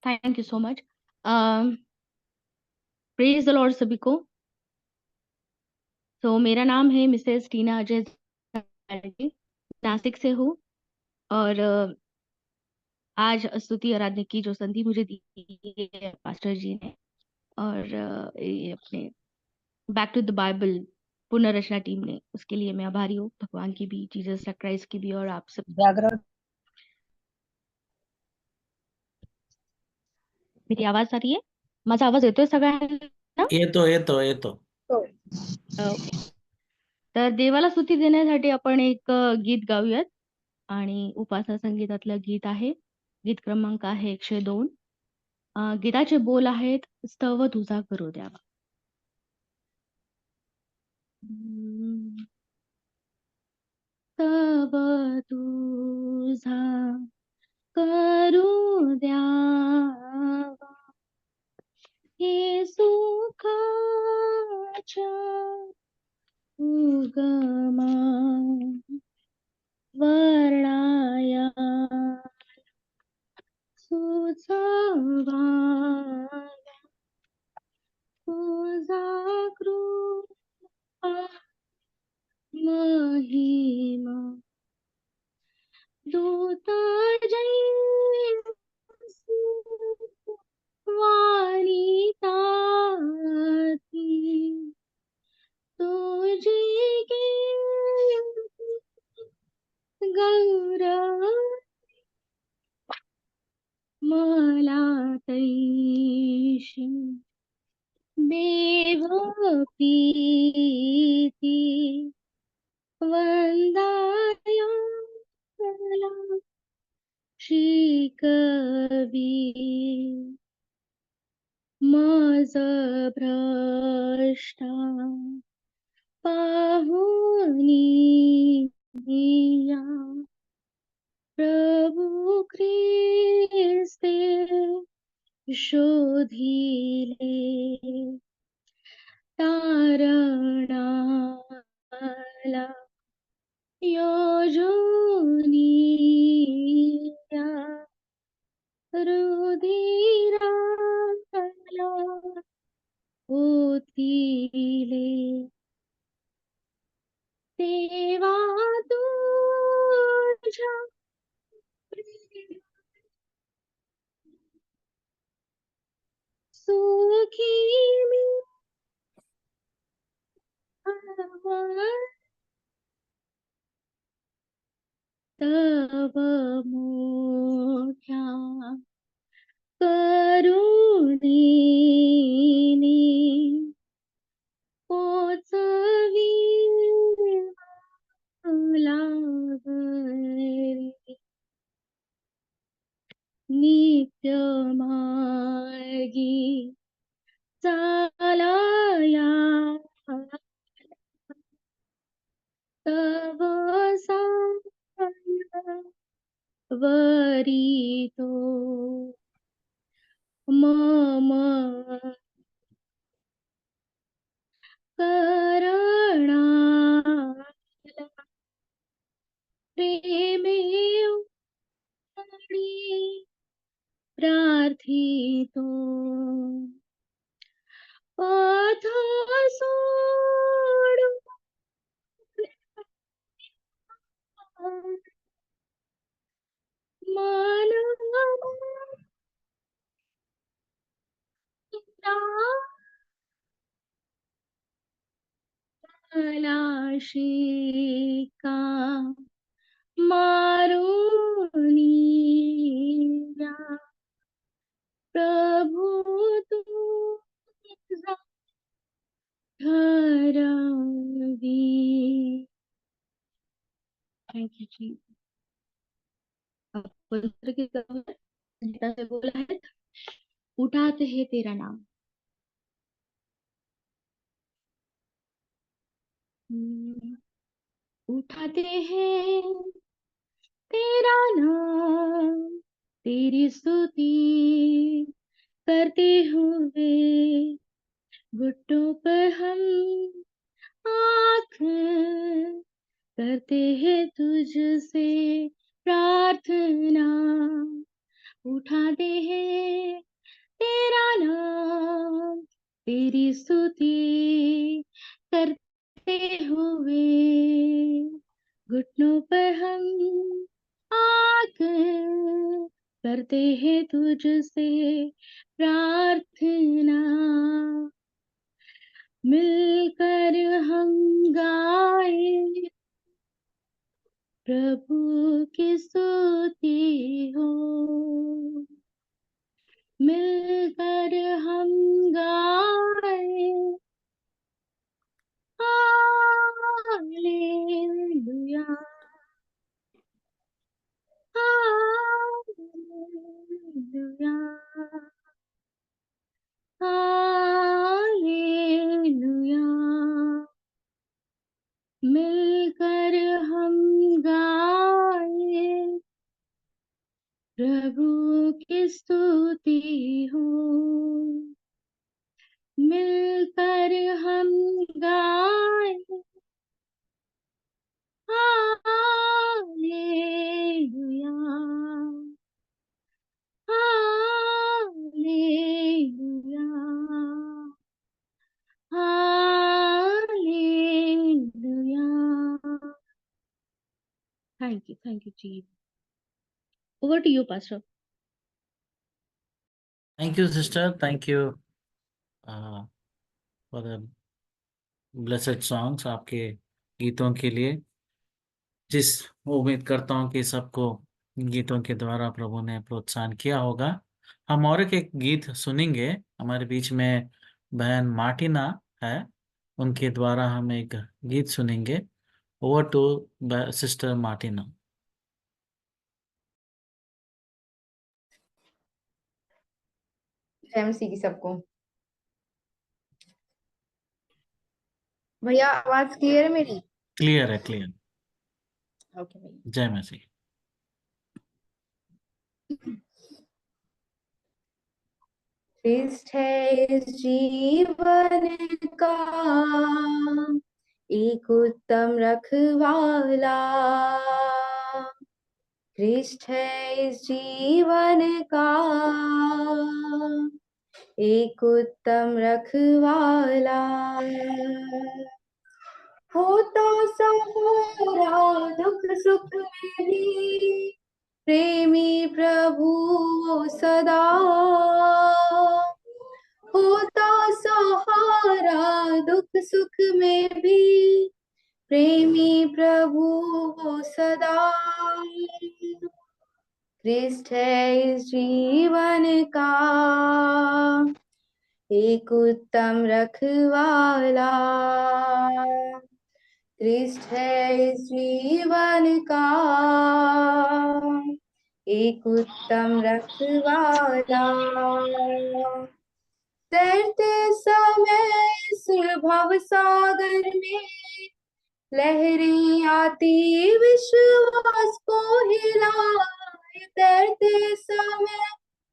Thank you so much. Praise the Lord सभी को। तो मेरा नाम है मिसेस टीना अजय जानकी, नासिक से हूँ। और आज स्तुति आराधना की जो संधि मुझे दी है पास्टर जी ने, और ये अपने बैक टू द बाइबल पुनर्रचना टीम ने, उसके लिए मैं आभारी हूँ, भगवान की भी, जीसस क्राइस्ट की भी, और आप सब। जागरण मेरी आवाज आ रही आहे? माझा आवाज येतोय सगळ्यांना? येतो ओके. तर देवाला स्तुती देण्यासाठी आपण एक गीत गाऊयात, आणि उपासना संगीतातलं गीत आहे. गीत क्रमांक आहे 102. गीताचे बोल आहेत, स्तव तुझा करू द्यावा. स्तव तुझा करू द्यावा, हे सुखाच्या उगमा वर्णाया सुचावा तुझा कृपा महिमा दूत जैसी वाणिताती तुझी गौरव मला तैशी देव प्रीती वंदाया शिकवी मज भ्रष्टा पाहुनिया प्रभु ख्रिस्ते शोधिले तारणाला योजुनिया रुधिराला ओतिले देवा तुझ्या सुखी मी तव मोठ्या करुणेने पोचवी लागली नित्य मार्गी चालाया तव साया वरितो मम करणाला प्रेमे प्रार्थितो पथ सोडून मन मला शिका मारुनिया प्रभु तुझा ठरवी. थैंक यू जी. आपण गीताचे बोल आहेत, उठाते है तेरा नाम. उठाते हैं तेरा नाम, तेरी स्तुति करते हुए घुटनों पर हम आँख करते हैं तुझसे प्रार्थना. उठाते हैं तेरी स्तुति करते हुए घुटनों पर हम आकर करते हैं तुझसे प्रार्थना। मिलकर हम गाए प्रभु की स्तुति हो। मिलकर हम गाए हालेलुया हालेलुया हालेलुया। मिलकर हम गाए प्रभु की स्तुति हो। मिलकर हम गाए hallelujah hallelujah hallelujah. Thank you ji. Over to you pastor. Thank you, sister. Thank you for the blessed songs, आपके गीतों के लिए। जिस उम्मीद करता हूँ कि सबको गीतों के द्वारा प्रभु ने प्रोत्साहन किया होगा। हम और एक गीत सुनेंगे। हमारे बीच में बहन मार्टिना है, उनके द्वारा हम एक गीत सुनेंगे। Over to sister Martina. जय मसीह की सबको। भैया आवाज क्लियर है मेरी? क्लियर है, क्लियर। ओके भैया। जय मसीह। ख्रिस्ट है इस जीवन का एक उत्तम रखवाला। ख्रिस्ट है इस जीवन का एक उत्तम रखवाला। होता सहारा दुख सुख में भी प्रेमी प्रभु वो सदा। होता सहारा दुख सुख में भी प्रेमी प्रभु वो सदा। ख्रिस्ट है इस जीवन का एक उत्तम रखवाला। ख्रिस्ट है इस जीवन का एक उत्तम रखवाला। तैरते समय इस भव सागर में लहरें आती विश्वास को हिलाए। तैरते समय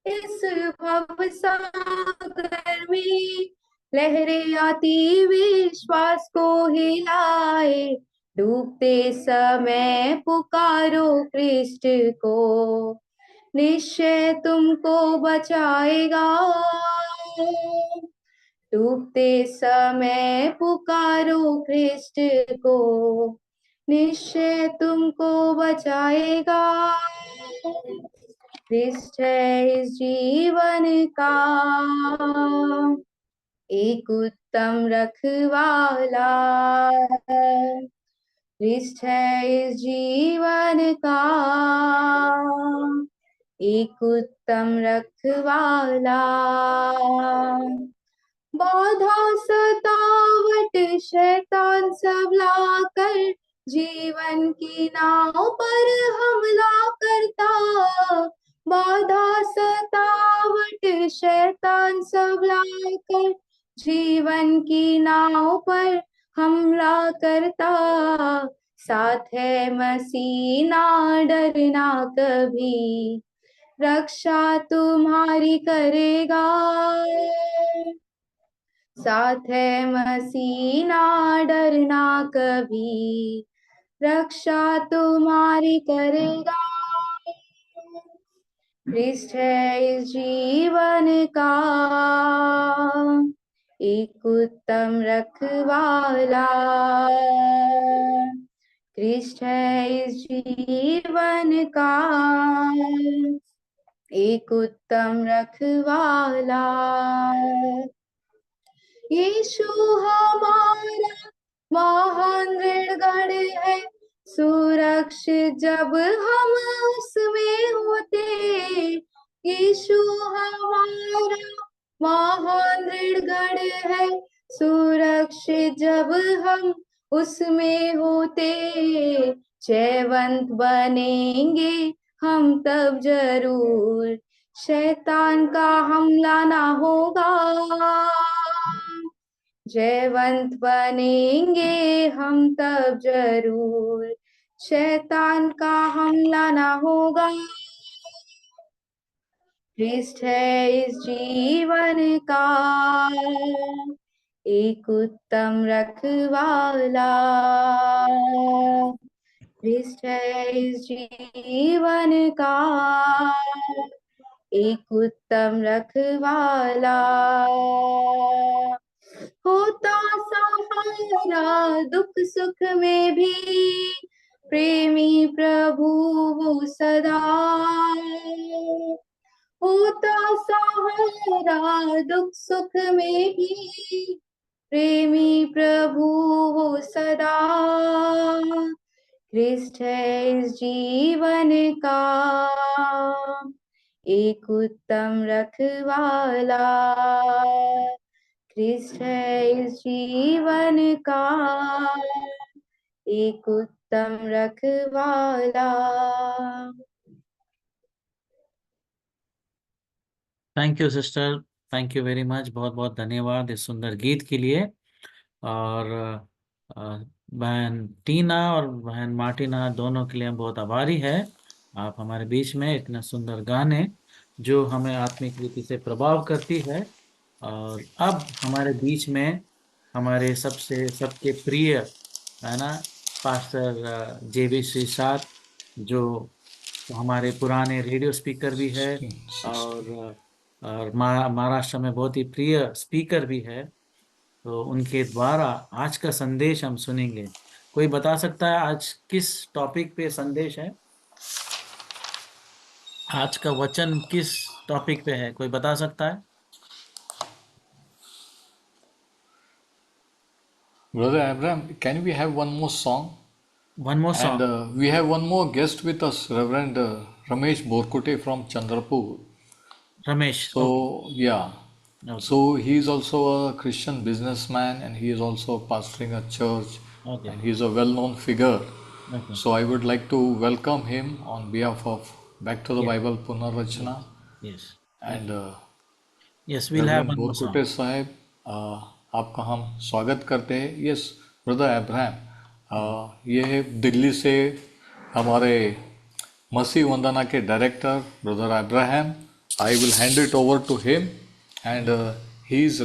इस भव सागर में लहरें आती विश्वास को हिलाए। डूबते समय पुकारो ख्रिस्ट को निश्चय तुमको बचाएगा। डूबते समय पुकारो ख्रिस्ट को निश्चय तुमको बचाएगा। ख्रिस्ट है इस जीवन का एक उत्तम रखवाला। ख्रिस्ट है इस जीवन का एक उत्तम रखवाला। बाधा सतावट शैतान सब लाकर जीवन की नाव पर हमला करता। बाधा सतावट शैतान सब लाकर जीवन की नाव पर हमला करता। साथ है मसीह ना डरना कभी, रक्षा तुम्हारी करेगा। साथ है मसीह ना डरना कभी, रक्षा तुम्हारी करेगा। ख्रिस्ट है इस जीवन का एक उत्तम रखवाला। कृष्ण है इस जीवन का एक उत्तम रखवाला। यीशु हमारा महान ऋणगढ़ है, सुरक्षित जब हम उसमें होते। यीशु हमारा महान ऋणगढ़ है, सुरक्षित जब हम उसमें होते। जयवंत बनेंगे हम तब जरूर, शैतान का हमला ना होगा। जयवंत बनेंगे हम तब जरूर, शैतान का हमला ना होगा। कृष्ण है इस जीवन का एक उत्तम रखवाला। कृष्ण है इस जीवन का एक उत्तम रखवाला। होता सहारा दुख सुख में भी, प्रेमी प्रभु वो सदा। होता सहारा दुख सुख में भी, प्रेमी प्रभु वो सदा। कृष्ण है इस जीवन का एक उत्तम रखवाला। कृष्ण है इस जीवन का एक उत्तम रखवाला। Thank you sister, thank you very much, बहुत बहुत धन्यवाद इस सुंदर गीत के लिए। और बहन टीना और बहन मार्टिना दोनों के लिए हम बहुत आभारी है। आप हमारे बीच में इतना सुंदर गाने जो हमें आत्मिक रीति से प्रभाव करती है। और अब हमारे बीच में हमारे सबके प्रिय है ना पास्टर JB श्रीसात, जो हमारे पुराने रेडियो स्पीकर भी है 1660. और महाराष्ट्र में बहुत ही प्रिय स्पीकर भी है। तो उनके द्वारा आज का संदेश हम सुनेंगे। कोई बता सकता है आज किस टॉपिक पे संदेश है? आज का वचन किस टॉपिक पे है, कोई बता सकता है? Brother Abraham, can we have one more song? One more And song. we have one more guest with us, Reverend Ramesh Borkute from Chandrapur. Ramesh, okay So, yeah. Okay So, he is also a Christian businessman and he is also pastoring a church okay and he is a well known figure. Okay. So, I would like to welcome him on behalf of Back to the yes Bible Punarrachana yes yes and yes, we'll have reverend one more Borkute song. साहब, आपका हम स्वागत करते हैं। Yes brother Abraham, ये है दिल्ली से हमारे मसीह वंदना के director brother Abraham. I will hand it over to him and he is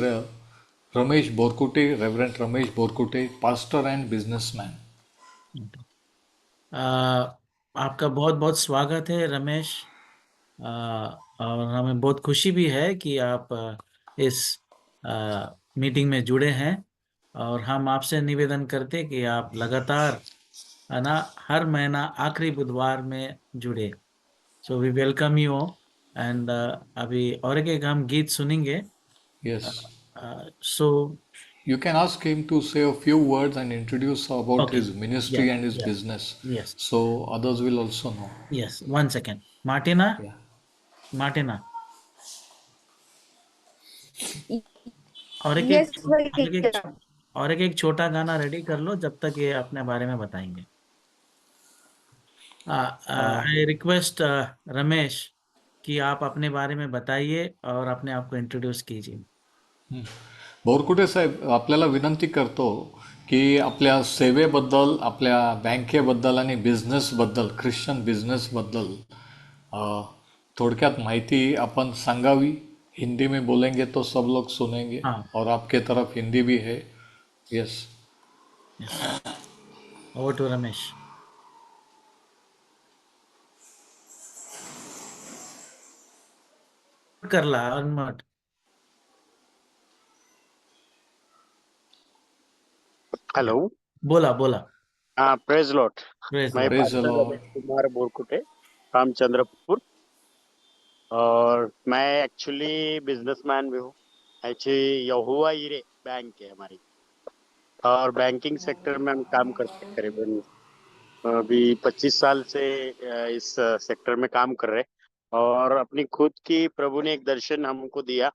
Ramesh Borkute, reverend Ramesh Borkute, pastor and businessman. आपका बहुत बहुत स्वागत है रमेश। और हमें बहुत खुशी भी है कि आप इस मीटिंग में जुड़े हैं। और हम आपसे निवेदन करते कि आप लगातार है ना हर महीना आखिरी बुधवार में जुड़े। So we welcome you and अभी और एक हम गीत सुनेंगे। Yes, so you can ask him to say a few words and introduce about okay, his ministry yes and his yes business, yes so others will also know. Yes, one second. Martina, Yeah. Martina, और yes एक भैया। और एक छोटा गाना ready कर low जब तक ये अपने बारे में बताएंगे। आई रिक्वेस्ट रमेश कि आप अपने बारे में बताइए और अपने आप को इंट्रोड्यूस कीजिए। बोरकुटे साहेब, आपल्याला विनंती करतो की आपल्या सेवेबद्दल, आपल्या बँकेबद्दल आणि बिझनेसबद्दल, ख्रिश्चन बिझनेसबद्दल थोडक्यात माहिती आपण सांगावी। हिंदी में बोलेंगे तो सब लोग सुनेंगे हाँ, और आपके तरफ हिंदी भी है। Yes, yes, over to Ramesh. कर ला अनमट। या हेलो। बोला बोला। हाँ, प्रेज लॉर्ड। प्रेज मैं lord. Praise the pastor lord. Ramesh Kumar Borkute, Ramchandrapur. और मैं एक्चुअली बिजनेसमैन भी हूँ। एक्चुअली यहुआ हीरे बैंक है हमारी, और बैंकिंग सेक्टर में हम काम करते हैं। करीबन अभी 25 साल से इस सेक्टर में काम कर रहे हैं। और अपनी खुद की प्रभु ने एक दर्शन हमको दिया।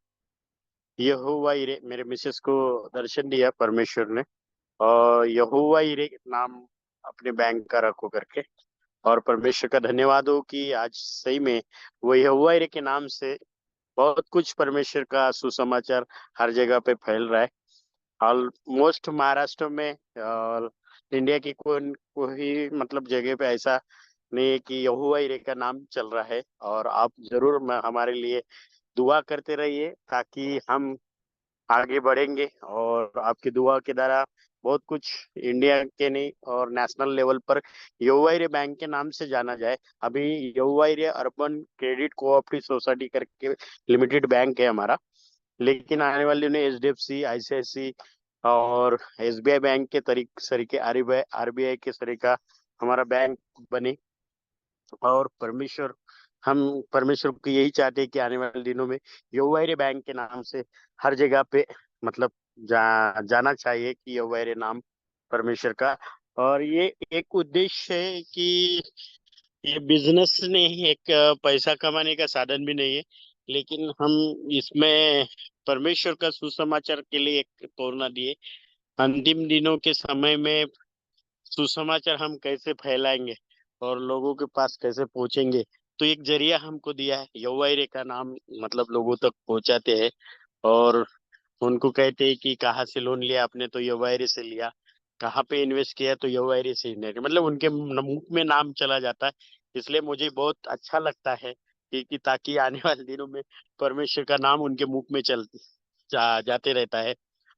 यहोवा हीरे, मेरे मिसेस को दर्शन दिया परमेश्वर ने, और यहोवा हीरे नाम अपने बैंक का रखो करके। और परमेश्वर का धन्यवाद हो कि आज सही में वो यहोवा हीरे के नाम से बहुत कुछ परमेश्वर का सुसमाचार हर जगह पे फैल रहा है। ऑलमोस्ट महाराष्ट्र में और इंडिया की कोई मतलब जगह पे ऐसा नहीं है कि यहोवा हीरे का नाम चल रहा है। और आप जरूर हमारे लिए दुआ करते रहिए, ताकि हम आगे बढ़ेंगे। और आपकी दुआ के द्वारा बहुत कुछ इंडिया के नहीं और नेशनल लेवल पर युवाइरे बैंक के नाम से जाना जाए। अभी युवाइरे अर्बन क्रेडिट कोऑपरेटिव सोसाइटी करके लिमिटेड बैंक है हमारा, लेकिन आने वाले दिनों एचडीएफसी, आईसीआईसी और एसबीआई बैंक के तरीके आरबीआई के तरीका हमारा बैंक बने। और हम परमेश्वर को यही चाहते हैं कि आने वाले दिनों में योवाइरे बैंक के नाम से हर जगह पे मतलब जाना चाहिए कि योवाइरे नाम परमेश्वर का। और ये एक उद्देश्य है कि ये बिजनेस नहीं, एक पैसा कमाने का साधन भी नहीं है, लेकिन हम इसमें परमेश्वर का सुसमाचार के लिए एक प्रेरणा दिए। अंतिम दिनों के समय में सुसमाचार हम कैसे फैलाएंगे और लोगों के पास कैसे पहुंचेंगे, तो एक जरिया हमको दिया है। यौवाइरे का नाम मतलब लोगों तक पहुंचाते हैं। और उनको कहते हैं कि कहाँ से लोन लिया आपने, तो यौवाइरे से लिया। कहाँ पे इन्वेस्ट किया, तो यौवाइरे से इन्वेस्ट, मतलब उनके मुंह में नाम चला जाता है। इसलिए मुझे बहुत अच्छा लगता है कि ताकि आने वाले दिनों में परमेश्वर का नाम उनके मुख में जाते रहता है।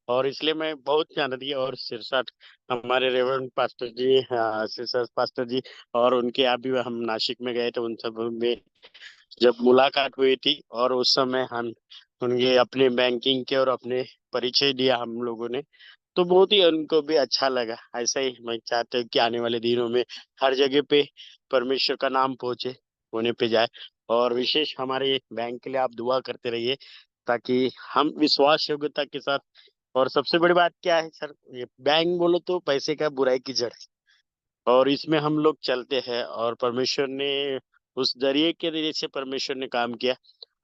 और इसलिए मैं बहुत ध्यान दिया। और सिरसाट हमारे रेवरेंड पास्टर जी, सिरसाट पास्टर जी, और उनके यहाँ भी हम नासिक में गए थे, उन सब में जब मुलाकात हुई थी, और उस समय हम उनके अपने बैंकिंग के और अपने परिचय दिया हम लोगों ने, तो बहुत ही उनको भी अच्छा लगा। ऐसा ही मैं चाहता हूँ कि आने वाले दिनों में हर जगह पे परमेश्वर का नाम पहुंचे, होने पे जाए। और विशेष हमारे बैंक के लिए आप दुआ करते रहिए, ताकि हम विश्वास योग्यता के साथ। और सबसे बड़ी बात क्या है सर, ये बैंक बोलो तो पैसे का बुराई की जड़ है, और इसमें हम लोग चलते हैं। और परमेश्वर ने उस जरिए के जरिए से परमेश्वर ने काम किया।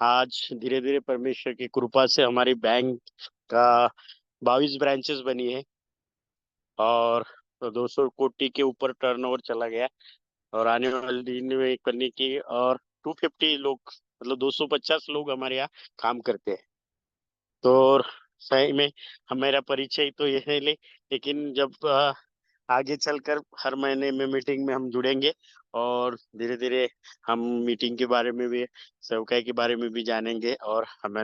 आज धीरे धीरे परमेश्वर की कृपा से हमारी बैंक का 22 ब्रांचेस बनी है, और 200 कोटि के ऊपर टर्नओवर चला गया। और आने वाले दिन में करने की, और 250 लोग, मतलब 250 लोग हमारे यहाँ काम करते हैं। तो सही में हमारा परिचय तो ये है, लेकिन जब आगे चलकर हर महीने में मीटिंग में हम जुड़ेंगे, और धीरे धीरे हम मीटिंग के बारे में भी, सेवकाई के बारे में भी जानेंगे। और हमें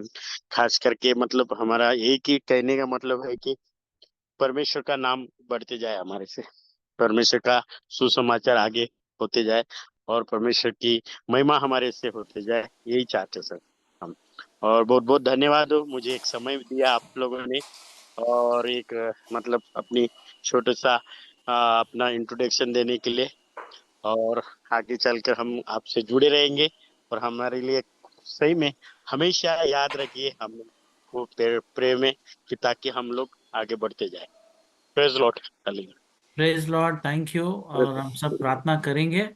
खास करके मतलब हमारा एक ही कहने का मतलब है कि परमेश्वर का नाम बढ़ते जाए हमारे से, परमेश्वर का सुसमाचार आगे होते जाए, और परमेश्वर की महिमा हमारे से होते जाए, यही चाहते सर हम। और बहुत बहुत धन्यवाद हो, मुझे एक समय दिया आप लोगों ने, और एक मतलब अपनी छोटा सा अपना इंट्रोडक्शन देने के लिए। और आगे चलकर हम आपसे जुड़े रहेंगे। और हमारे लिए सही में हमेशा याद रखिए हम वो प्रेम में, कि ताकि हम लोग आगे बढ़ते जाए। Praise lord. Praise Lord. Thank you. और हम सब प्रार्थना करेंगे।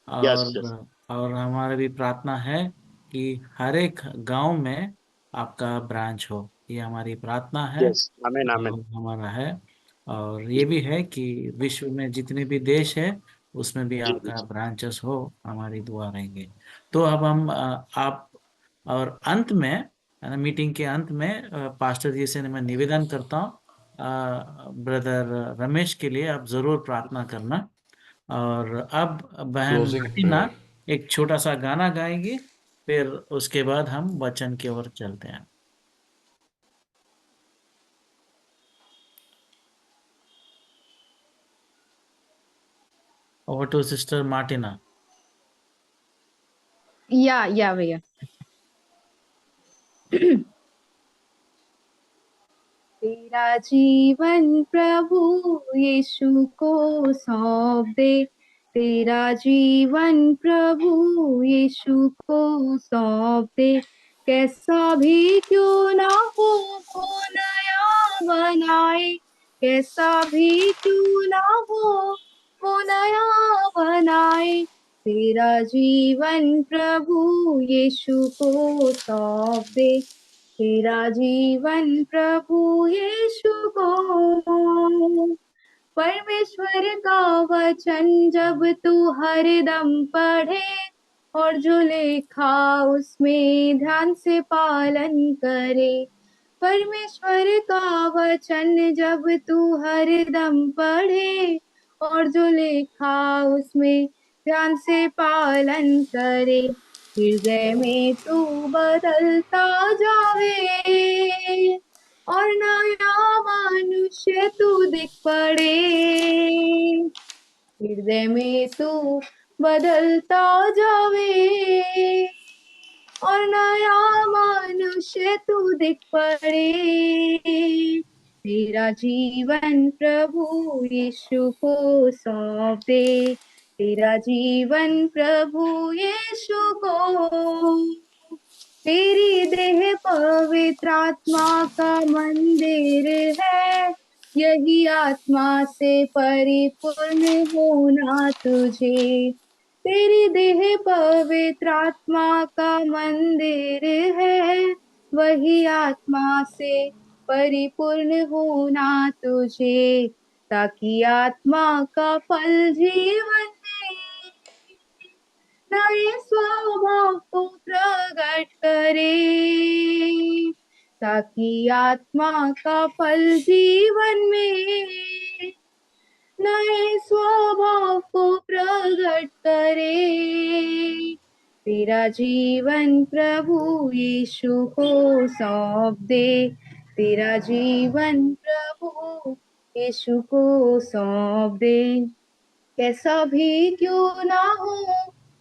यस यस और हमारा भी प्रार्थना है कि हर एक गांव में आपका ब्रांच हो, ये हमारी प्रार्थना है यस, आमेन आमेन। और हमारा है। और ये भी है कि विश्व में जितने भी देश है उसमें भी जी जी आपका ब्रांचेस हो, हमारी दुआ रहेंगे। तो अब हम आप और अंत में, मीटिंग के अंत में पास्टर जी से मैं निवेदन करता हूँ, ब्रदर रमेश के लिए आप जरूर प्रार्थना करना। और अब बहन क्लोजिंग मार्टिना प्रेयर। एक छोटा सा गाना गाएंगी, फिर उसके बाद हम वचन की ओर चलते हैं। Over to sister Martina. या भैया। तेरा जीवन प्रभु यीशु को सौंप दे, तेरा जीवन प्रभु यीशु को सौंप दे। कैसा भी क्यों ना हो वो नया बनाए, कैसा भी क्यों ना हो वो नया बनाए। तेरा जीवन प्रभु यीशु को सौंप दे, तेरा जीवन प्रभु यीशु को। परमेश्वर का वचन जब तू हरदम पढ़े और जो लिखा उसमें ध्यान से पालन करे, परमेश्वर का वचन जब तू हरदम पढ़े और जो लिखा उसमें ध्यान से पालन करे, हृदय में तू बदलता जावे और नया मनुष्य तू दिख पड़े। हृदय में तू बदलता जावे और नया मनुष्य तू दिख पड़े। तेरा जीवन प्रभु यीशु को सौंप दे, तेरा जीवन प्रभु यीशु को। तेरी देह पवित्र आत्मा का मंदिर है, यही आत्मा से परिपूर्ण होना तुझे। तेरी देह पवित्र आत्मा का मंदिर है, वही आत्मा से परिपूर्ण होना तुझे, ताकि आत्मा का फल जीवन में नए स्वभाव को प्रकट करे, ताकि आत्मा का फल जीवन में नए स्वभाव को प्रकट करे। तेरा जीवन प्रभु यीशु को सौंप दे, तेरा जीवन प्रभु यीशु को सौंप दे। कैसा भी क्यों ना हो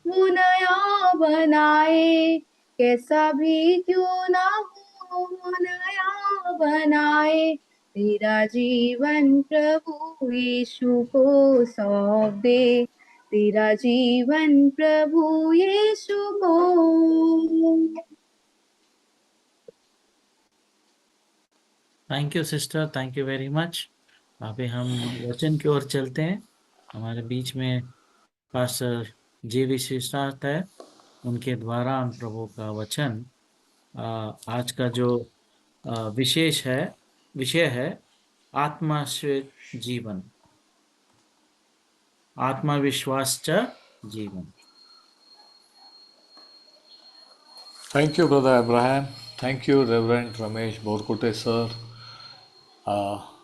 वो नया बनाए, कैसा भी क्यों ना हो वो नया बनाए। तेरा जीवन प्रभु यीशु को सौंप दे, तेरा जीवन प्रभु यीशु को। Thank you sister, thank you very much. अभी हम वचन की ओर चलते हैं। हमारे बीच में पास्टर जी विशिष्टार्थ है, उनके द्वारा हम प्रभु का वचन आज का जो विषय है आत्माश्रित जीवन, आत्मविश्वास च जीवन। Thank you brother Abraham, thank you reverend Ramesh Borkute sir.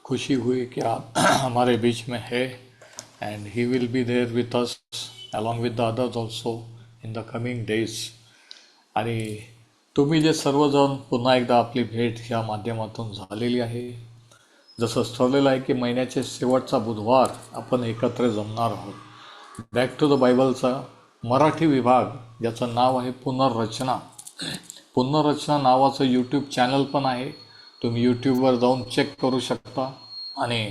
खुशी हुई कि आप हमारे बीच में है, and he will be there with us along with the others also in the coming days. आणि तुम्ही जे सर्वजण पुन्हा एकदा आपली भेट ह्या माध्यमातून झालेली आहे। जसं ठरलेलं आहे की महिन्याचे शेवटचा बुधवार आपण एकत्र जमणार आहोत। बॅक टू द बायबलचा मराठी विभाग, ज्याचं नाव आहे पुनर्रचना। पुनर्रचना नावाचं यूट्यूब चॅनल पण आहे, तुम्ही यूट्यूबवर जाऊन चेक करू शकता। आणि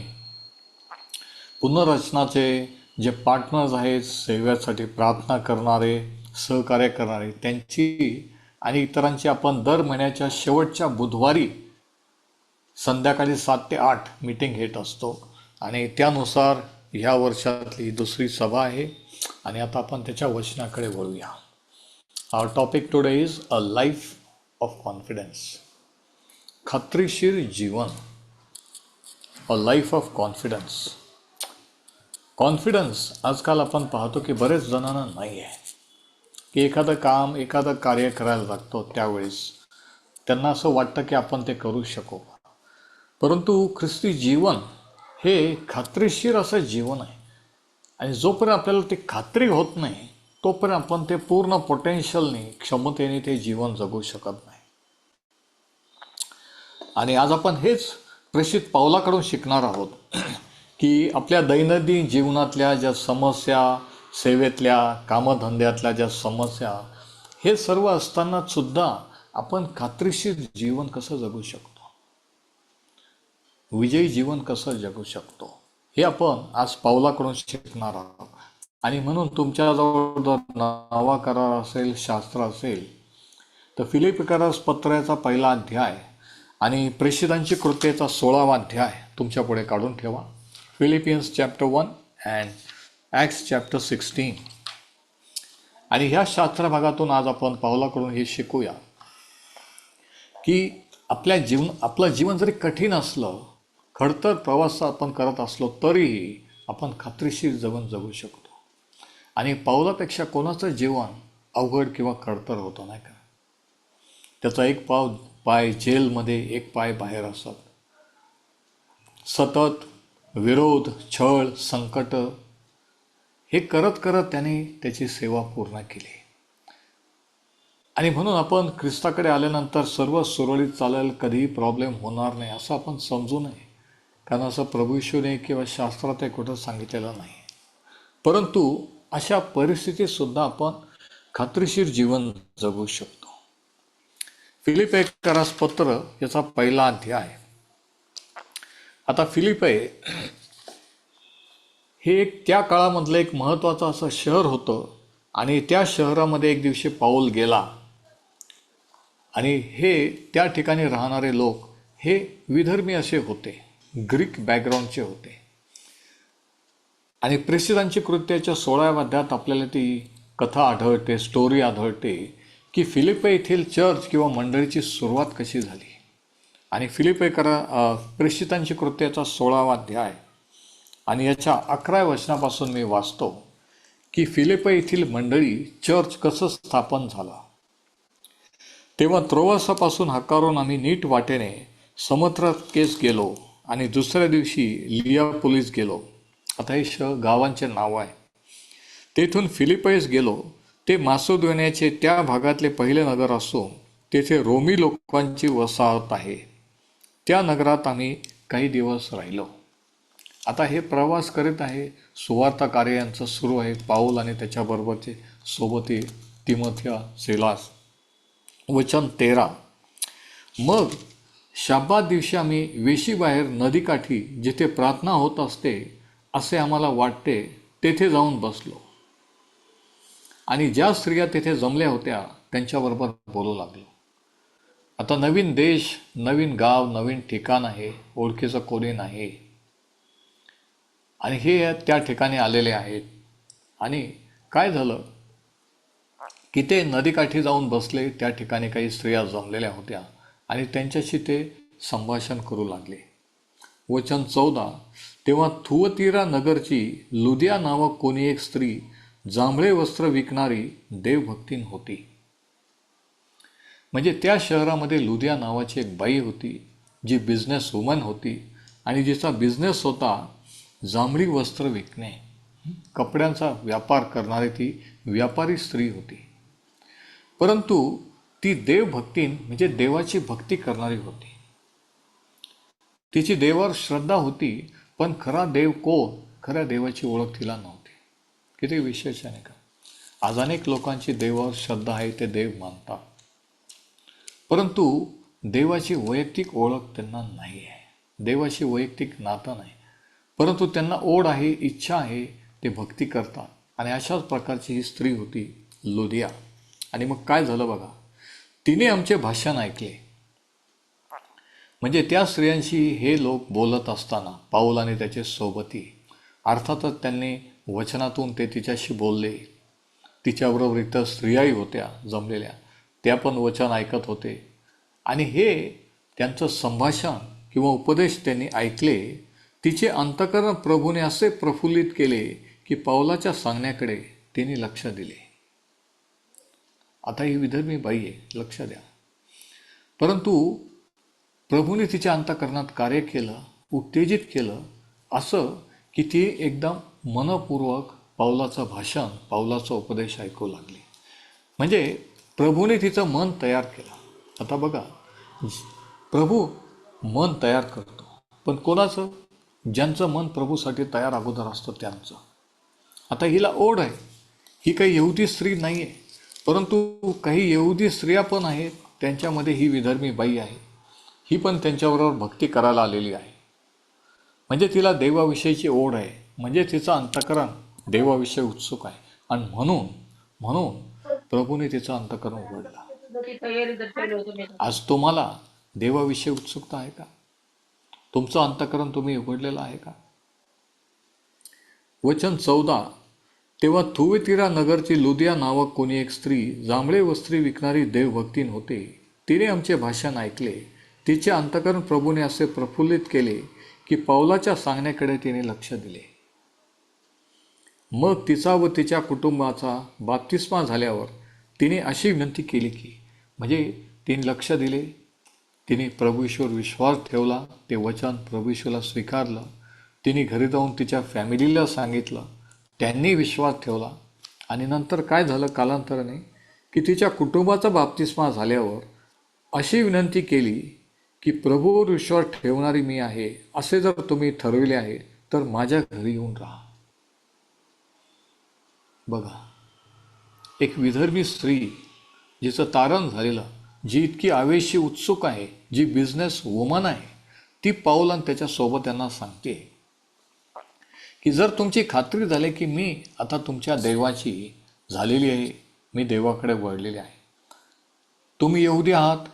पुनर्रचनाचे जे पार्टनर्स आहेत, सेवेसाठी प्रार्थना करणारे, सहकार्य करणारे, त्यांची आणि इतरांची आपण दर महिन्याच्या शेवटच्या बुधवारी संध्याकाळी 7 ते 8 मीटिंग घेत असतो। आणि त्यानुसार ह्या वर्षातली दुसरी सभा आहे। आणि आता आपण त्याच्या वचनाकडे वळूया। Our topic today is a life of confidence, खात्रीशीर जीवन, a life of confidence. Confidence आजकाल आपण पाहतो की बरेच जणांना नाही आहे, की एखादं काम, एखादं कार्य करायला लागतो त्यावेळेस त्यांना असं वाटतं की आपण ते करू शकू। परंतु ख्रिस्ती जीवन हे खात्रीशीर असं जीवन आहे, आणि जोपर्यंत आपल्याला ती खात्री होत नाही तोपर्यंत आपण ते पूर्ण पोटेन्शियलने, क्षमतेने ते जीवन जगू शकत नाही। आणि आज आपण हेच प्रेषित पावलाकडून शिकणार आहोत की आपल्या दैनंदिन जीवनातल्या ज्या समस्या, सेवेतल्या, कामधंद्यातल्या ज्या समस्या, हे सर्व असताना सुद्धा आपण खात्रीशीर जीवन कसं जगू शकतो। विजयी जीवन कसं जगू शकतो हे आपण आज पावलाकडून शिकणार आहोत. आणि म्हणून तुमच्याजवळ जर नवा करार असेल, शास्त्र असेल, तर फिलिपिकरास पत्राचा पहिला अध्याय आणि प्रेषितांची कृत्याचा 16वा अध्याय तुमच्या पुढे काढून ठेवा. Philippines chapter 1 and acts chapter 16. आणि ह्या शास्त्र भागातून आज आपण पावलाकडून हे शिकूया की आपलं जीवन जरी कठीण असलं, खडतर प्रवास आपण करत असलो, तरीही आपण खात्रीशीर जीवन जगू शकतो. आणि पावलापेक्षा कोणाचं जीवन अवघड किंवा खडतर होतं नाही का. त्याचा एक पाय जेलमध्ये, एक पाय बाहेर असत. सतत विरोध, छळ, संकट हे करत करत त्याने त्याची सेवा पूर्ण केली. आणि म्हणून आपण ख्रिस्ताकडे आल्यानंतर सर्व सुरळीत चालेल, कधीही प्रॉब्लेम होणार नाही असं आपण समजू नये. कारण असं प्रभू येशूने किंवा शास्त्रात हे कुठं सांगितलेलं नाही. परंतु अशा परिस्थितीतसुद्धा आपण खात्रीशीर जीवन जगू शकतो. फिलिपिकरास पत्र याचा पहिला अध्याय. आता फिलिपे हे त्या काळामधलं एक महत्त्वाचं असं शहर होतं. आणि त्या शहरामध्ये एक दिवशी पाऊल गेला. आणि हे त्या ठिकाणी राहणारे लोक हे विधर्मी असे होते, ग्रीक बॅकग्राऊंडचे होते. आणि प्रेषितांची कृत्याच्या 16व्या अध्यायात आपल्याला ती कथा आढळते, स्टोरी आढळते की फिलिपे येथील चर्च किंवा मंडळीची सुरुवात कशी झाली. आणि प्रेषितांची कृत्याचा 16वा अध्याय आणि याच्या 11व्या वचनापासून मी वाचतो की फिलिपे येथील मंडळी चर्च कसं स्थापन झालं. तेव्हा त्रोवासापासून हकारून आम्ही नीट वाटेने समोथ्राकेस गेलो आणि दुसऱ्या दिवशी लियापोलिस गेलो. आता हे गावांचे नाव आहे. तेथून फिलिपस गेलो. ते मासिदोनियाचे त्या भागातले पहिले नगर असून तेथे रोमी लोकांची वसाहत आहे. त्या नगरात आम्ही काही दिवस राहिलो. आता हे प्रवास करीत आहे, सुवार्त कार्य यांचं सुरू आहे. पाऊल आणि त्याच्याबरोबरचे सोबती तिमोथेया, सिलास. वचन 13. मग शब्बात दिवशी आम्ही वेशीबाहेर नदीकाठी जिथे प्रार्थना होत असते असे आम्हाला वाटते तेथे जाऊन बसलो. आणि ज्या स्त्रिया तेथे जमल्या होत्या त्यांच्याबरोबर बोलू लागलो. आता नवीन देश, नवीन गाव, नवीन ठिकाण आहे, ओळखीचं कोणी नाही. आणि हे त्या ठिकाणी आलेले आहेत. आणि काय झालं की ते नदीकाठी जाऊन बसले. त्या ठिकाणी काही स्त्रिया जमलेल्या होत्या आणि त्यांच्याशी ते संभाषण करू लागले. वचन 14. तेव्हा थुअतीरा नगरची लुदिया नावक कोणी एक स्त्री जांभळे वस्त्र विकणारी देवभक्तीन होती. म्हणजे त्या शहरामध्ये लुदिया नावाची एक बाई होती जी बिझनेस वुमन होती आणि जिचा बिझनेस होता जांभळी वस्त्र विकणे, कपड्यांचा व्यापार करणारी ती व्यापारी स्त्री होती. परंतु ती देवभक्तीन म्हणजे देवाची भक्ती करणारी होती. तिची देवावर श्रद्धा होती, पण खरा देव कोण, खऱ्या देवाची ओळख तिला नव्हती. किती विशेष आहे का. आज अनेक लोकांची देवावर श्रद्धा आहे, ते देव मानतात, परंतु देवाची वैयक्तिक ओळख त्यांना नाही आहे, देवाची वैयक्तिक नातं नाही. परंतु त्यांना ओढ आहे, इच्छा आहे, ते भक्ती करतात. आणि अशाच प्रकारची ही स्त्री होती लुदिया. आणि मग काय झालं बघा, तिने आमचे भाषण ऐकले. म्हणजे त्या स्त्रियांशी हे लोक बोलत असताना पाऊल आणि त्याचे सोबती, अर्थातच त्यांनी वचनातून ते तिच्याशी बोलले. तिच्याबरोबर इतर स्त्रियाही होत्या जमलेल्या, त्या पण वचन ऐकत होते. आणि हे त्यांचं संभाषण किंवा उपदेश त्यांनी ऐकले. तिचे अंतःकरण प्रभूने असे प्रफुल्लित केले की पावलाच्या सांगण्याकडे त्यांनी लक्ष दिले. आता ही विधर्मी बाई आहे, लक्ष द्या. परंतु प्रभूने तिच्या अंतःकरणात कार्य केलं, उत्तेजित केलं, असं की ती एकदम मनपूर्वक पावलाचं भाषण, पावलाचा उपदेश ऐकू लागली. म्हणजे प्रभूने तिचं मन तयार केलं. आता बघा, प्रभू मन तयार करतो, पण कोणाचं? ज्यांचं मन प्रभूसाठी तयार अगोदर असतं त्यांचं. आता हिला ओढ आहे. ही काही यहुदी स्त्री नाही आहे, परंतु काही यहुदी स्त्रिया पण आहेत. त्यांच्यामध्ये ही विधर्मी बाई आहे, ही पण त्यांच्याबरोबर भक्ती करायला आलेली आहे. म्हणजे तिला देवाविषयीची ओढ आहे, म्हणजे तिचं अंतःकरण देवाविषयी उत्सुक आहे. आणि म्हणून म्हणून प्रभूने तिचं अंतःकरण उघडलं. आज तुम्हाला देवाविषयी उत्सुकता आहे का? तुमचं अंतःकरण तुम्ही उघडलेलं आहे का? वचन 14. तेव्हा थुवितिरा नगरची लुदिया नावक कोणी एक स्त्री, जांभळे वस्त्री विकणारी देवभक्तीन होते. तिने आमचे भाषण ऐकले. तिचे अंतःकरण प्रभूने असे प्रफुल्लित केले की पौलाच्या सांगण्याकडे तिने लक्ष दिले. मग तिचा व तिच्या कुटुंबाचा बाप्तिस्मा झाल्यावर तिने अशी विनंती केली की, म्हणजे तिने लक्ष दिले, तिने प्रभू ईश्वर विश्वास ठेवला, ते वचन प्रभू ईश्वरला स्वीकारलं. तिने घरी जाऊन तिच्या फॅमिलीला सांगितलं, त्यांनी विश्वास ठेवला. आणि नंतर काय झालं कालांतराने की तिच्या कुटुंबाचा बाप्तिस्मा झाल्यावर अशी विनंती केली की प्रभूवर विश्वास ठेवणारी मी आहे, असे जर तुम्ही ठरविले आहे तर माझ्या घरी येऊन राहा. बघा, एक विधर्मी स्त्री जिचं तारण झालेलं, जी इतकी आवेशी उत्सुक आहे, जी बिझनेस वुमन आहे, ती पाऊल आणि त्याच्यासोबत त्यांना सांगते की जर तुमची खात्री झाली की मी आता तुमच्या देवाची झालेली आहे, मी देवाकडे वळलेले आहे, तुम्ही यहुदी आहात,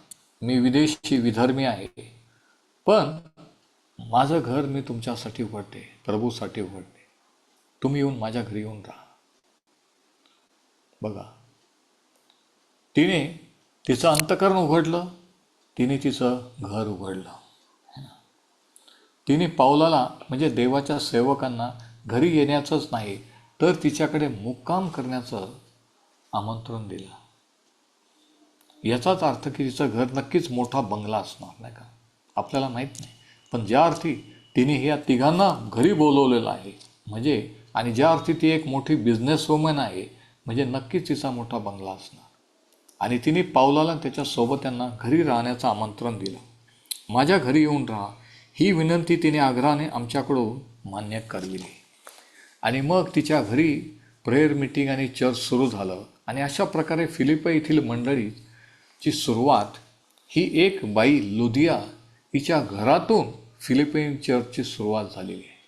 मी विदेशी विधर्मी आहे, पण माझं घर मी तुमच्यासाठी उघडते, प्रभूसाठी उघडते, तुम्ही येऊन माझ्या घरी येऊन राहा. बघा, तिने तिचं अंतःकरण उघडलं, तिने तिचं घर उघडलं. तिने पाऊलाला म्हणजे देवाच्या सेवकांना घरी येण्याचंच नाही तर तिच्याकडे मुक्काम करण्याचं आमंत्रण दिलं. याचाच अर्थ की तिचं घर नक्कीच मोठा बंगला असणार, नाही का? आपल्याला माहीत नाही, पण ज्या अर्थी तिने ह्या तिघांना घरी बोलवलेलं आहे, म्हणजे आणि ज्या अर्थी ती एक मोठी बिझनेस वुमन आहे, म्हणजे नक्कीच तिचा मोठा बंगला असणार. आणि तिने पाऊलाला त्याच्यासोबत त्यांना घरी राहण्याचं आमंत्रण दिलं. माझ्या घरी येऊन राहा, ही विनंती तिने आग्रहाने आमच्याकडून मान्य करविली. आणि मग तिच्या घरी प्रेयर मीटिंग आणि चर्च सुरू झालं. आणि अशा प्रकारे फिलिपी येथील मंडळीची सुरुवात ही एक बाई लुदिया हिच्या घरातून फिलिपिन चर्चची सुरुवात झालेली आहे.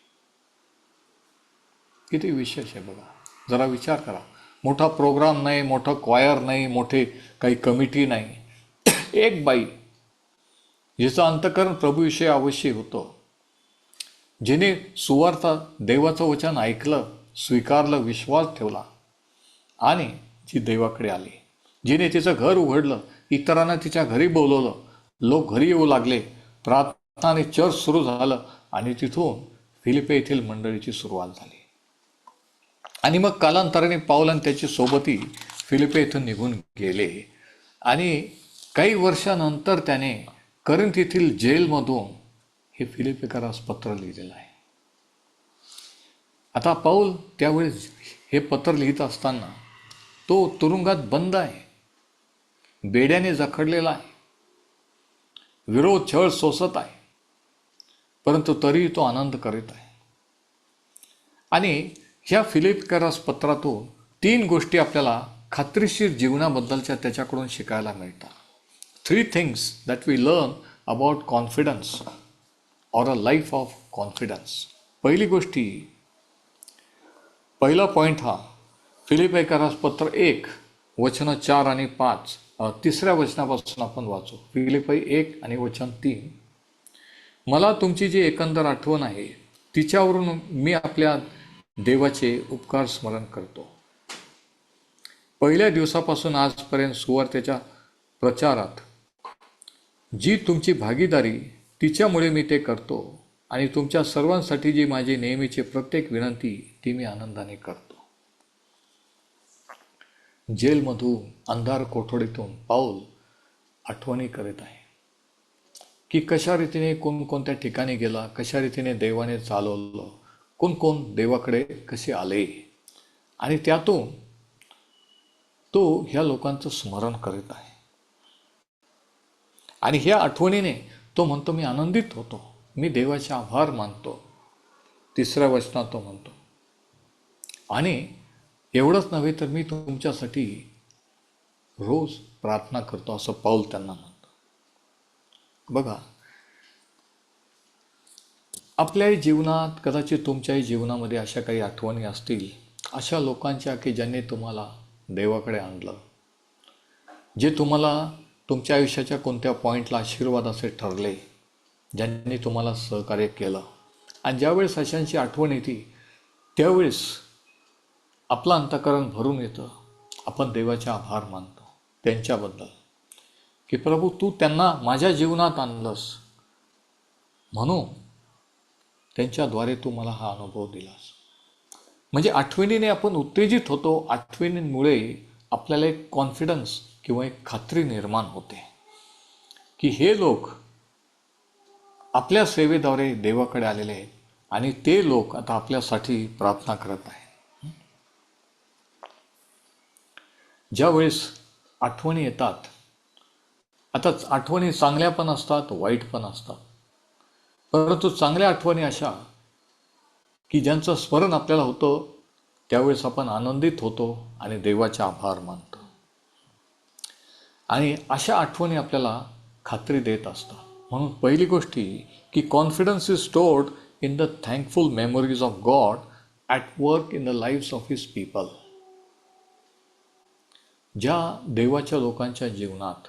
किती विशेष आहे बघा, जरा विचार करा. मोठा प्रोग्राम नाही, मोठं क्वायर नाही, मोठे काही कमिटी नाही, एक बाई जिचं अंतःकरण प्रभूविषयी अवश्य होतं, जिने सुवार्थ देवाचं वचन ऐकलं, स्वीकारलं, विश्वास ठेवला आणि जी देवाकडे आली, जिने तिचं घर उघडलं, इतरांना तिच्या घरी बोलवलं, लोक घरी येऊ लागले, प्रार्थना आणि चर्च सुरू झालं आणि तिथून फिलिपी येथील मंडळीची सुरुवात झाली. आणि मग कालांतराने पाऊल आणि त्याची सोबती फिलिपी येथून निघून गेले. आणि काही वर्षानंतर त्याने करिंथ येथील जेलमधून हे फिलिपिकरास पत्र लिहिलेलं आहे. आता पाऊल त्यावेळेस हे पत्र लिहित असताना तो तुरुंगात बंद आहे, बेड्याने जखडलेला आहे, विरोध छळ सोसत आहे, परंतु तरीही तो आनंद करीत आहे. आणि ह्या फिलिपिकरास पत्रातून 3 गोष्टी आपल्याला खात्रीशीर जीवनाबद्दलच्या त्याच्याकडून शिकायला मिळतात. 3 things that we learn about confidence or a life of confidence. पहिला पॉईंट हा फिलिपिकरास पत्र 1 वचन 4 आणि 5, तिसऱ्या वचनापासून आपण वाचू. फिलिपी 1 आणि वचन 3. मला तुमची जी एकंदर आठवण आहे तिच्यावरून मी आपल्या देवाचे उपकार स्मरण करतो. पहिल्या दिवसापासून आजपर्यंत सुवार्तेच्या प्रचारात जी तुमची भागीदारी, तिच्यामुळे मी ते करतो. आणि तुमच्या सर्वांसाठी जी माझी नेहमीची प्रत्येक विनंती, ती मी आनंदाने करतो. जेलमधून, अंधार कोठडीतून पाऊल आठवणी करीत आहे की कशा रीतीने कोणकोणत्या ठिकाणी गेला, कशा रीतीने देवाने चालवलं, कोण देवाकडे कसे आले, आणि त्यातून तो ह्या लोकांचं स्मरण करीत आहे. आणि ह्या आठवणीने तो म्हणतो, मी आनंदित होतो, मी देवाचे आभार मानतो. तिसऱ्या वचनात तो म्हणतो, आणि एवढंच नव्हे तर मी तुमच्यासाठी रोज प्रार्थना करतो, असं पाऊल त्यांना म्हणतो. बघा, आपल्याही जीवनात, कदाचित तुमच्याही जीवनामध्ये अशा काही आठवणी असतील, अशा लोकांच्या की ज्यांनी तुम्हाला देवाकडे आणलं, जे तुम्हाला तुमच्या आयुष्याच्या कोणत्या पॉईंटला आशीर्वाद असे ठरले, ज्यांनी तुम्हाला सहकार्य केलं. आणि ज्यावेळेस अशांची आठवण येते त्यावेळेस आपलं अंतःकरण भरून येतं. आपण देवाचे आभार मानतो त्यांच्याबद्दल, की प्रभू तू त्यांना माझ्या जीवनात आणलंस, म्हणून त्यांच्याद्वारे तू मला हा अनुभव दिलास. म्हणजे आठवणीने आपण उत्तेजित होतो. आठवणींमुळे आपल्याला एक कॉन्फिडन्स किंवा एक खात्री निर्माण होते की हे लोक आपल्या सेवेद्वारे देवाकडे आलेले आहेत आणि ते लोक आता आपल्यासाठी प्रार्थना करत आहेत. ज्यावेळेस आठवणी येतात, आता आठवणी चांगल्या पण असतात, वाईट पण असतात, परंतु चांगल्या आठवणी अशा की ज्यांचं स्मरण आपल्याला होतं त्यावेळेस आपण आनंदित होतो आणि देवाचे आभार मानतो. आणि अशा आठवणी आपल्याला खात्री देत असतात. म्हणून पहिली गोष्ट ही की confidence is stored in the thankful memories of God at work in the lives of his people. ज्या देवाच्या लोकांच्या जीवनात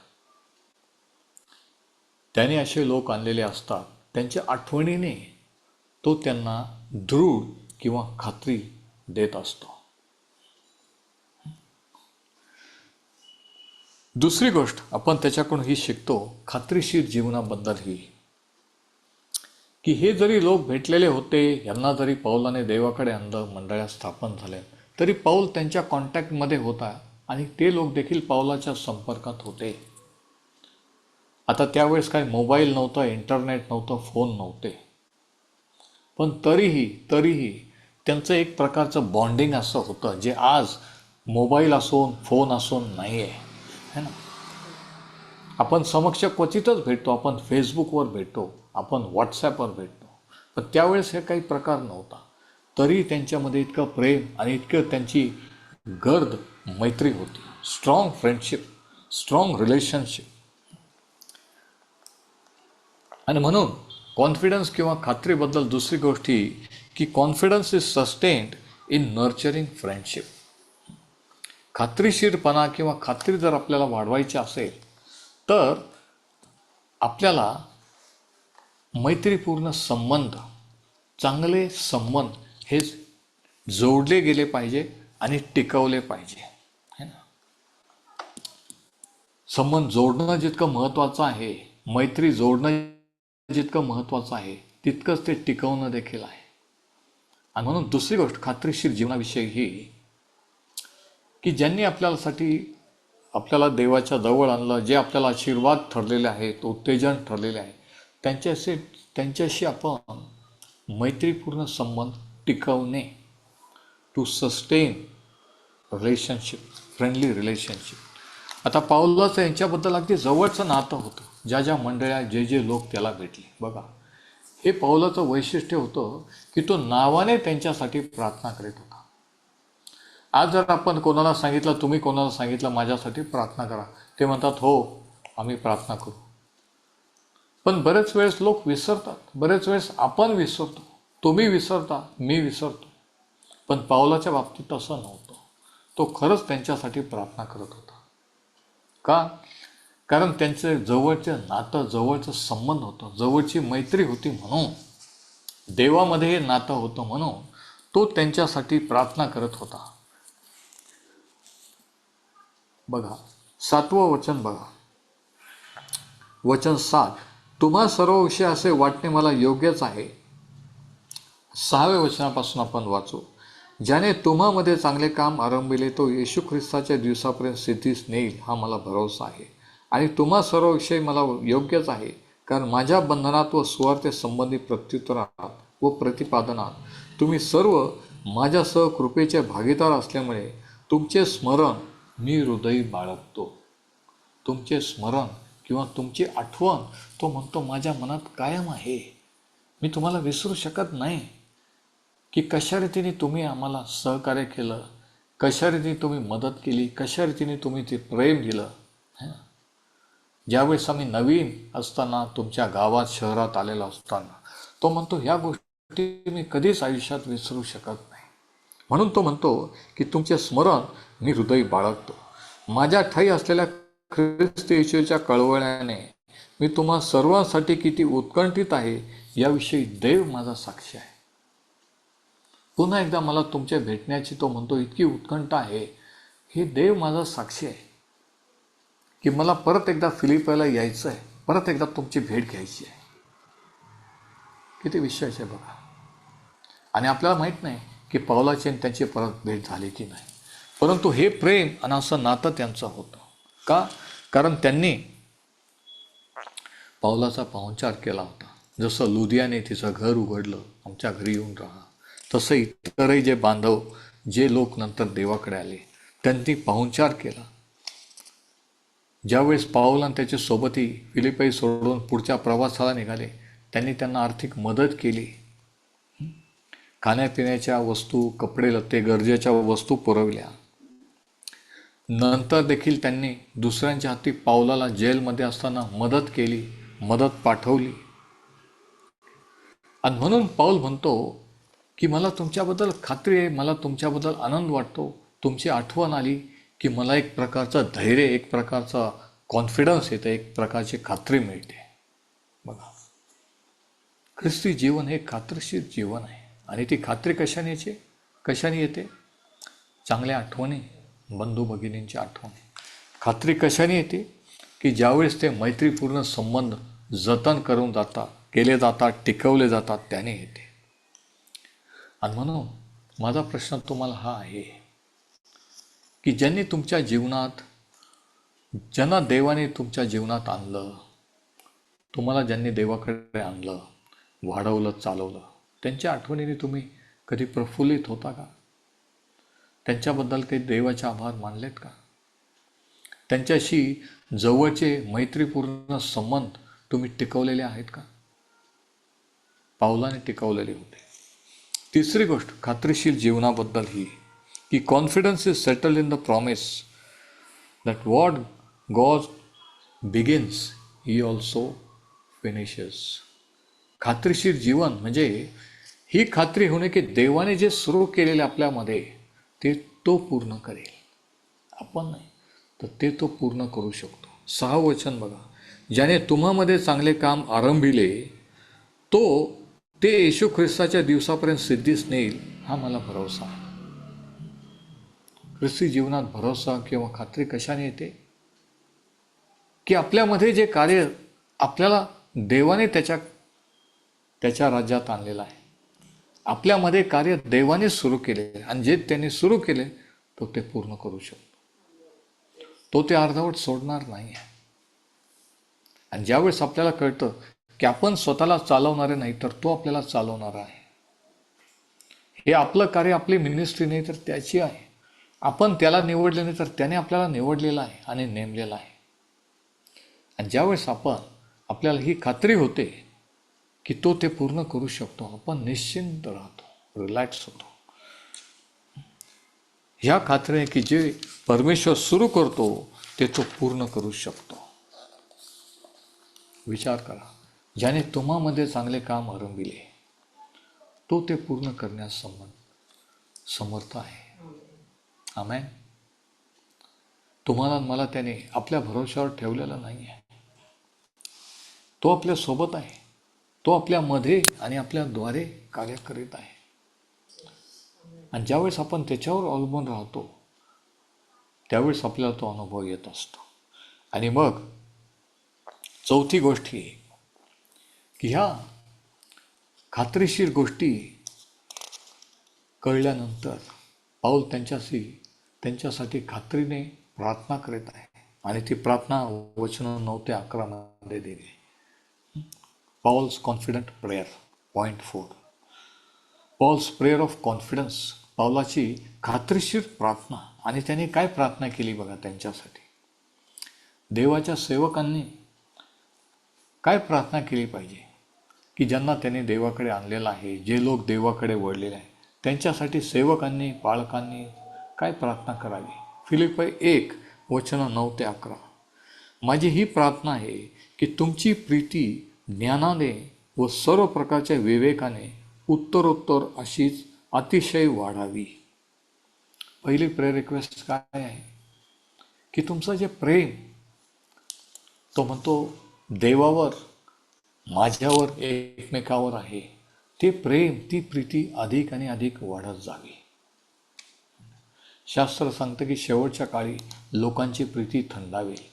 त्याने असे लोक आणलेले असतात, त्यांच्या आठवणीने तो त्यांना दृढ किंवा खात्री देत असतो. दुसरी गोष्ट आपण त्याच्याकडून ही शिकतो खात्रीशीर जीवनाबद्दल ही, की हे जरी लोक भेटलेले होते, यांना जरी पौलाने देवाकडे आणलं, मंडळ्या स्थापन झाल्या, तरी पौल त्यांच्या कॉन्टॅक्टमध्ये होता आणि ते लोक देखील पौलाच्या संपर्कात होते. आता त्यावेळेस काही मोबाईल नव्हता, इंटरनेट नव्हतं, फोन नव्हते, पण तरीही त्यांचं एक प्रकारचं बॉन्डिंग असं होतं जे आज मोबाईल असून फोन असून नाही आहे, है ना. आपण समक्ष क्वचितच भेटतो, आपण फेसबुकवर भेटतो, आपण व्हॉट्सॲपवर भेटतो, पण त्यावेळेस हे काही प्रकार नव्हता. तरी त्यांच्यामध्ये इतकं प्रेम आणि इतकं त्यांची गर्द मैत्री होती, स्ट्रॉंग फ्रेंडशिप, स्ट्रॉंग रिलेशनशिप. आणि म्हणून कॉन्फिडन्स किंवा खात्रीबद्दल दुसरी गोष्ट ही की confidence is sustained in nurturing friendship. खात्रीशीरपणा किंवा खात्री जर आपल्याला वाढवायची असेल तर आपल्याला मैत्रीपूर्ण संबंध, चांगले संबंध हे जोडले गेले पाहिजे आणि टिकवले पाहिजे, है ना. संबंध जोडणं जितकं महत्त्वाचं आहे, मैत्री जोडणं जितकं महत्त्वाचं आहे, तितकंच ते टिकवणं देखील आहे. आणि म्हणून दुसरी गोष्ट खात्रीशीर जीवनाविषयी ही की ज्यांनी आपल्याला देवाच्या जवळ आणलं, जे आपल्याला आशीर्वाद ठरलेले आहेत, उत्तेजन ठरलेले आहे, त्यांच्याशी आपण मैत्रीपूर्ण संबंध टिकवणे, to sustain relationship, friendly relationship. आता पौलाचं यांच्याबद्दल अगदी जवळचं नातं होतं. ज्या मंडळ्या, जे लोक त्याला भेटले, बघा हे पौलाचं वैशिष्ट्य होतं की तो नावाने त्यांच्यासाठी प्रार्थना करीत होता. आज जर आपण कोणाला सांगितलं, तुम्ही कोणाला सांगितलं माझ्यासाठी प्रार्थना करा, ते म्हणतात हो आम्ही प्रार्थना करू. पण बरेच वेळेस लोक विसरतात, बरेच वेळेस आपण विसरतो, तुम्ही विसरता, मी विसरतो. पण पौलाच्या बाबतीत तसं नव्हतं. तो खरंच त्यांच्यासाठी प्रार्थना करत होता. का? कारण त्यांचं जवळचं नातं, जवळचं संबंध होतं, जवळची मैत्री होती, म्हणून देवामध्ये हे नातं होतं, म्हणून तो त्यांच्यासाठी प्रार्थना करत होता. बघा 7वं वचन बघा, वचन 7, तुम्हा सर्व विषय असे वाटणे मला योग्यच आहे. 6व्या वचनापासून आपण वाचू. ज्याने तुम्हामध्ये चांगले काम आरंभिले तो येशू ख्रिस्ताच्या दिवसापर्यंत सिद्धीस नेईल हा मला भरोसा आहे. आणि तुम्हा सर्व विषय मला योग्यच आहे, कारण माझ्या बंधनात व सुवार्ते संबंधी प्रत्युत्तरात व प्रतिपादनात तुम्ही सर्व माझ्यासह कृपेचे भागीदार असल्यामुळे तुमचे स्मरण मी हृदयी बाळगतो. तुमचे स्मरण किंवा तुमची आठवण तो म्हणतो माझ्या मनात कायम आहे. मी तुम्हाला विसरू शकत नाही की कशा रीतीने तुम्ही आम्हाला सहकार्य केलं, कशा रीतीने तुम्ही मदत केली, कशा रीतीने तुम्ही ते प्रेम दिलं. ज्यावेळेस आम्ही नवीन असताना, तुमच्या गावात शहरात आलेलो असताना, तो म्हणतो ह्या गोष्टी मी कधीच आयुष्यात विसरू शकत नाही. म्हणून तो म्हणतो की तुमचे स्मरण मी हृदय बाळगतो. माझ्या ठायी असलेल्या ख्रिस्त येशूच्या कळवळ्याने मी तुम्हा सर्वांसाठी किती उत्कंठित आहे याविषयी देव माझा साक्षी आहे. पुन्हा एकदा मला तुमच्या भेटण्याची तो म्हणतो इतकी उत्कंठा आहे. हे देव माझा साक्षी आहे की मला परत एकदा फिलिपायला यायचं आहे, परत एकदा तुमची भेट घ्यायची आहे. किती विशेष आहे बघा. आणि आपल्याला माहीत नाही की पौलाची आणि त्यांची परत भेट झाली की नाही, परंतु हे प्रेम आणि असं नातं त्यांचं होतं. का? कारण त्यांनी पौलाचा पाहुणचार केला होता. जसं लुदियाने तिचं घर उघडलं, आमच्या घरी येऊन राहा, तसं इतरही जे बांधव, जे लोक नंतर देवाकडे आले, त्यांनी पाहुणचार केला. ज्यावेळेस पाऊल आणि त्याच्या सोबती फिलिपाई सोडून पुढच्या प्रवासाला निघाले, त्यांनी त्यांना आर्थिक मदत केली. खाण्यापिण्याच्या वस्तू, कपडे लत्ते, गरजेच्या वस्तू पुरवल्या. नंतर देखील त्यांनी दुसऱ्यांच्या हाती पाऊलाला जेलमध्ये असताना मदत केली, मदत पाठवली. आणि म्हणून पाऊल म्हणतो की मला तुमच्याबद्दल खात्री आहे, मला तुमच्याबद्दल आनंद वाटतो. तुमची आठवण आली की मला एक प्रकारचं धैर्य, एक प्रकारचा कॉन्फिडन्स येतं, एक प्रकारची खात्री मिळते. बघा, ख्रिस्ती जीवन हे खात्रीशीर जीवन आहे. आणि ती खात्री कशाने येते? चांगल्या आठवणी, बंधू भगिनींची आठवणी. खात्री कशाने येते? की ज्यावेळेस ते मैत्रीपूर्ण संबंध जतन करून केले जातात, टिकवले जातात, त्याने येते. आणि म्हणून माझा प्रश्न तुम्हाला हा आहे की ज्यांनी तुमच्या जीवनात, ज्यांना देवाने तुमच्या जीवनात आणलं, तुम्हाला ज्यांनी देवाकडे आणलं, वाढवलं, चालवलं, त्यांच्या आठवणीने तुम्ही कधी प्रफुल्लित होता का? त्यांच्याबद्दल काही देवाचे आभार मानलेत का? त्यांच्याशी जवळचे मैत्रीपूर्ण संबंध तुम्ही टिकवलेले आहेत का? पाऊलाने टिकवलेले होते. तिसरी गोष्ट खात्रीशीर जीवनाबद्दल ही की confidence is settled in the promise that what God begins he also finishes. खात्रीशीर जीवन म्हणजे ही खात्री होणे की देवाने जे सुरू केलेले आपल्यामध्ये ते तो पूर्ण करेल. आपण नाही तर ते तो पूर्ण करू शकतो. 6 वचन बघा, ज्याने तुम्हामध्ये चांगले काम आरंभिले ते येशू ख्रिस्ताच्या दिवसापर्यंत सिद्धीस नेईल, हा मला भरोसा आहे. ख्रिस्ती जीवनात भरोसा किंवा खात्री कशाने येते? की आपल्यामध्ये जे कार्य आपल्याला देवाने त्याच्या राज्यात आणलेलं आहे, आपल्यामध्ये कार्य देवाने सुरू केले आणि जे त्यांनी सुरू केले तो ते पूर्ण करू शकतो. तो ते अर्धवट सोडणार नाही आहे. आणि ज्यावेळेस आपल्याला कळतं की आपण स्वतःला चालवणारे नाही तर तो आपल्याला चालवणारा आहे, हे आपलं कार्य, आपली मिनिस्ट्री नाही तर त्याची आहे, आपण त्याला निवडले नाही तर त्याने आपल्याला निवडलेलं आहे आणि नेमलेलं आहे. आणि ज्यावेळेस आपल्याला ही खात्री होते की तो ते पूर्ण करू शकतो, आपण निश्चिंत राहतो, रिलॅक्स होतो. ह्या खात्री आहे की जे परमेश्वर सुरू करतो ते तो पूर्ण करू शकतो. विचार करा, ज्याने तुम्हामध्ये चांगले काम आरंभिले तो ते पूर्ण करण्यास समर्थ आहे. आमेन. तुम्हाला मला त्याने आपल्या भरोश्यावर ठेवलेला नाही आहे. तो आपल्या सोबत आहे, तो आपल्यामध्ये आणि आपल्याद्वारे कार्य करीत आहे. आणि ज्यावेळेस आपण त्याच्यावर अवलंबून राहतो त्यावेळेस आपल्याला तो अनुभव येत असतो. आणि मग चौथी गोष्ट ही की ह्या खात्रीशीर गोष्टी कळल्यानंतर पाऊल त्यांच्यासाठी खात्रीने प्रार्थना करीत आहे. आणि ती प्रार्थना वचन 9 ते 11 मध्ये दिली. Paul's confident prayer. Point 4, Paul's prayer of confidence. पाऊलाची खात्रीशीर प्रार्थना. आणि त्याने काय प्रार्थना केली बघा त्यांच्यासाठी. देवाच्या सेवकांनी काय प्रार्थना केली पाहिजे की ज्यांना त्याने देवाकडे आणलेलं आहे, जे लोक देवाकडे वळलेले आहेत, त्यांच्यासाठी सेवकांनी, पालकांनी काय प्रार्थना करावी. फिलिप्पी 1 वचन 9 ते 11. माझी ही प्रार्थना आहे की तुमची प्रीती ज्ञानाने व सर्व प्रकारच्या विवेकाने उत्तरोत्तर अशीच अतिशय वाढावी. पहिली प्रेयर रिक्वेस्ट काय आहे की तुमचं जे प्रेम, तो म्हणतो देवावर, माझ्यावर, एकमेकावर आहे, ते प्रेम, ती प्रीती अधिक आणि अधिक वाढत जावी. शास्त्र सांगतं की शेवटच्या काळी लोकांची प्रीती थंडावेल.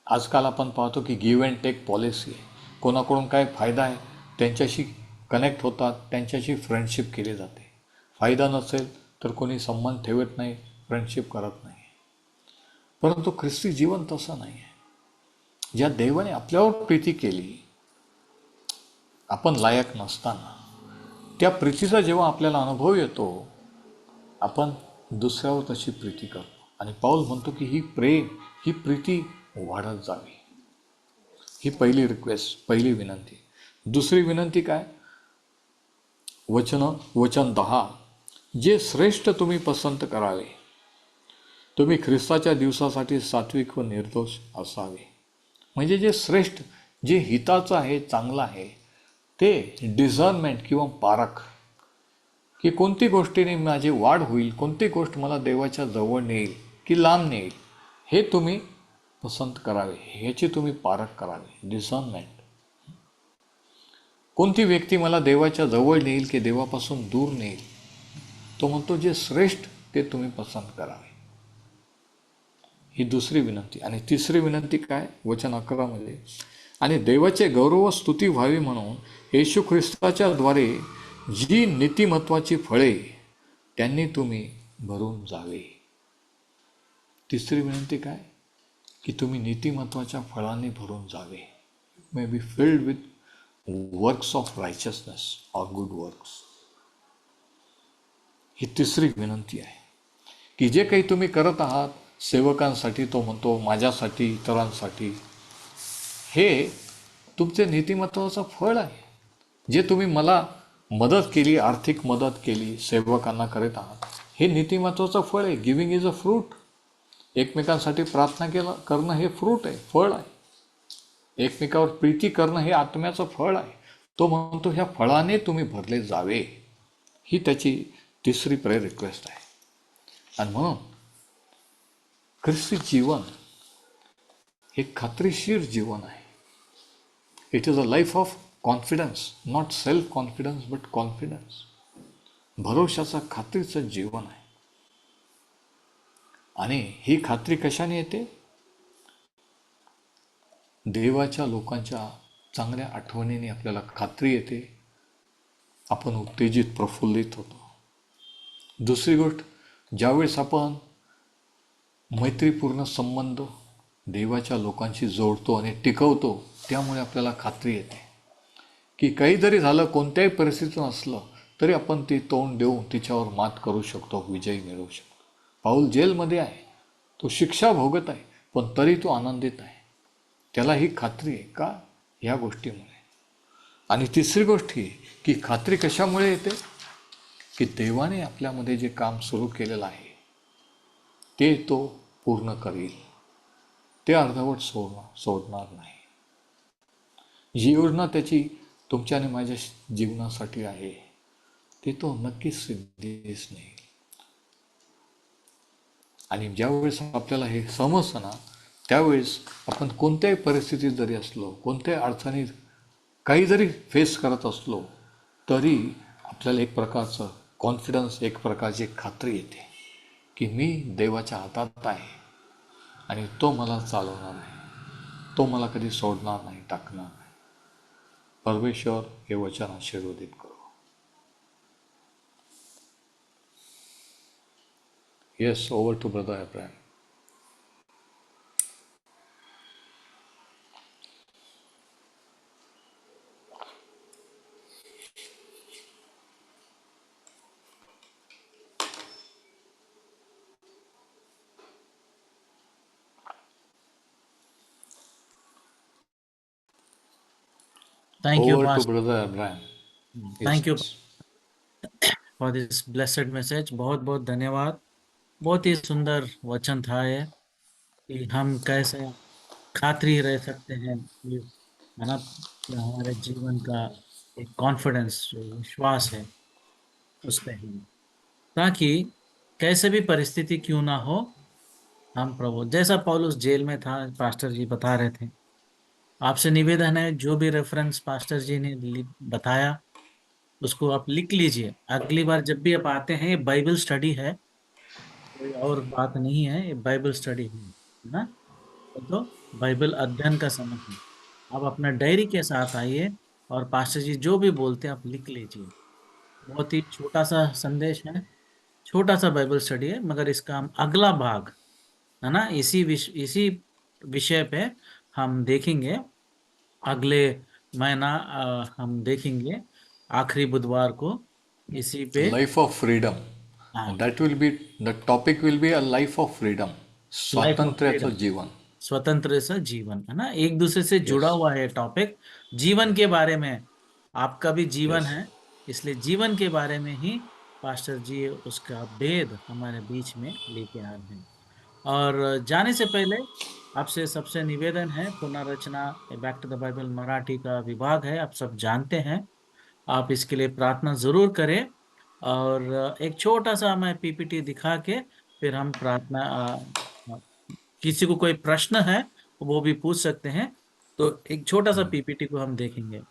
आजकाल आपण पाहतो की गिव्ह अँड टेक पॉलिसी आहे. कोणाकडून काय फायदा आहे त्यांच्याशी कनेक्ट होतात, त्यांच्याशी फ्रेंडशिप केली जाते. फायदा नसेल तर कोणी संबंध ठेवत नाही, फ्रेंडशिप करत नाही. परंतु ख्रिस्ती जीवन तसं नाही आहे. ज्या देवाने आपल्यावर प्रीती केली आपण लायक नसताना, त्या प्रीतीचा जेव्हा आपल्याला अनुभव येतो, आपण दुसऱ्यावर तशी प्रीती करतो. आणि पाऊल म्हणतो की ही प्रेम, ही प्रीती वाढत जावी. ही पहिली रिक्वेस्ट, पहिली विनंती. दुसरी विनंती काय? वचन 10, जे श्रेष्ठ तुम्ही पसंत करावे. तुम्ही ख्रिस्ताच्या दिवसासाठी सात्विक व निर्दोष असावे. म्हणजे जे श्रेष्ठ, जे हिताचं आहे, चांगलं आहे, ते डिझर्नमेंट किंवा पारख, की कोणती गोष्टीने माझी वाढ होईल, कोणती गोष्ट मला देवाच्या जवळ नेईल की लांब नेईल, हे तुम्ही पसंत करावे, ह्याची तुम्ही पारख करावी. डिझर्नमेंट. कोणती व्यक्ती मला देवाच्या जवळ नेईल की देवापासून दूर नेईल, तो म्हणतो जे श्रेष्ठ ते तुम्ही पसंत करावे. ही दुसरी विनंती. आणि तिसरी विनंती काय? वचन 11 मध्ये, आणि देवाचे गौरव व स्तुती व्हावी म्हणून येशू ख्रिस्ताच्या द्वारे जी नीतिमत्वाची फळे त्यांनी तुम्ही भरून जावे. तिसरी विनंती काय? की तुम्ही नीतिमत्वाच्या फळांनी भरून जावे. May be filled with works of righteousness or good works. ही तिसरी विनंती आहे की जे काही तुम्ही करत आहात सेवकांसाठी, तो म्हणतो माझ्यासाठी, इतरांसाठी, हे तुमचे नीतिमत्वाचं फळ आहे. जे तुम्ही मला मदत केली, आर्थिक मदत केली, सेवकांना करत आहात, हे नीतिमत्वाचं फळ आहे. Giving is a fruit. एकमेकांसाठी प्रार्थना करणं हे फ्रूट आहे, फळ आहे. एकमेकावर प्रीती करणं हे आत्म्याचं फळ आहे. तो म्हणतो ह्या फळाने तुम्ही भरले जावे. ही त्याची तिसरी प्रेयर रिक्वेस्ट आहे. आणि म्हणून ख्रिस्ती जीवन हे खात्रीशीर जीवन आहे. It is a life of confidence, not self confidence but confidence. भरोशाचं, खात्रीचं जीवन आहे. आणि ही खात्री कशाने येते? देवाच्या लोकांच्या चांगल्या आठवणीने आपल्याला खात्री येते. आपण उत्तेजित, प्रफुल्लित होतो. दुसरी गोष्ट, ज्यावेळेस आपण मैत्रीपूर्ण संबंध देवाच्या लोकांशी जोडतो आणि टिकवतो, त्यामुळे आपल्याला खात्री येते की काही जरी झालं, कोणत्याही परिस्थितीत असलं तरी आपण ती तोंड देऊन तिच्यावर मात करू शकतो, विजय मिळवू शकतो. पाऊल जेलमध्ये आहे, तो शिक्षा भोगत आहे, पण तरी तो आनंदित आहे. त्याला ही खात्री आहे. का? ह्या गोष्टीमुळे. आणि तिसरी गोष्ट ही की खात्री कशामुळे येते? की देवाने आपल्यामध्ये जे काम सुरू केलेलं आहे ते तो पूर्ण करील. ते अर्धवट सोडणार नाही. जी योजना त्याची तुमच्या आणि माझ्या जीवनासाठी आहे ते तो नक्कीच सिद्धीस नेईल. आणि ज्यावेळेस आपल्याला हे समजतं ना, त्यावेळेस आपण कोणत्याही परिस्थितीत जरी असलो, कोणत्याही अडचणीत काही जरी फेस करत असलो, तरी आपल्याला एक प्रकारचं कॉन्फिडन्स, एक प्रकारची खात्री येते की मी देवाच्या हातात आहे आणि तो मला चालवणार नाही, तो मला कधी सोडणार नाही, टाकणार नाही. परमेश्वर हे वचन आशीर्वादित करो. Yes, over to brother Abraham. Thank you, Over to Pastor. brother Abraham. Thank you Yes. for this blessed message. बहुत बहुत धन्यवाद. बहुत ही सुंदर वचन था ये कि हम कैसे खात्री रह सकते हैं है ना, जो हमारे जीवन का एक कॉन्फिडेंस, जो विश्वास है उस पे है, ताकि कैसे भी परिस्थिति क्यों ना हो, हम प्रभु, जैसा पौलुस जेल में था, पास्टर जी बता रहे थे, आपसे निवेदन है जो भी रेफरेंस पास्टर जी ने बताया उसको आप लिख लीजिए। अगली बार जब भी आप आते हैं, ये बाइबल स्टडी है, कोई और बात नहीं है, ये बाइबल स्टडी है ना। तो बाइबल अध्ययन का समय है, आप अपना डायरी के साथ आइए और पास्टर जी जो भी बोलते हैं आप लिख लीजिए। बहुत ही छोटा सा संदेश है, छोटा सा बाइबल स्टडी है, मगर इसका हम अगला भाग, है ना, इसी विषय पे हम देखेंगे अगले महीना। हम देखेंगे आखिरी बुधवार को इसी पे। लाइफ ऑफ फ्रीडम, हाँ, that will be, the topic will be a life of freedom, life of स्वातंत्र्याचं फ्रीडम, जीवन। स्वतंत्र सा जीवन, है ना, एक दूसरे से जुड़ा यस, हुआ है टॉपिक, जीवन के बारे में। आपका भी जीवन यस। है, इसलिए जीवन के बारे में ही पास्टर जी उसका भेद हमारे बीच में लेके आ रहे हैं। और जाने से पहले आपसे सबसे निवेदन है, पुनर्रचना back to the Bible Marathi का विभाग है, आप सब जानते हैं, आप इसके लिए प्रार्थना जरूर करें। और एक छोटा सा मैं पीपीटी दिखा के फिर हम प्रार्थना, किसी को कोई प्रश्न है वो भी पूछ सकते हैं। तो एक छोटा सा पीपीटी को हम देखेंगे।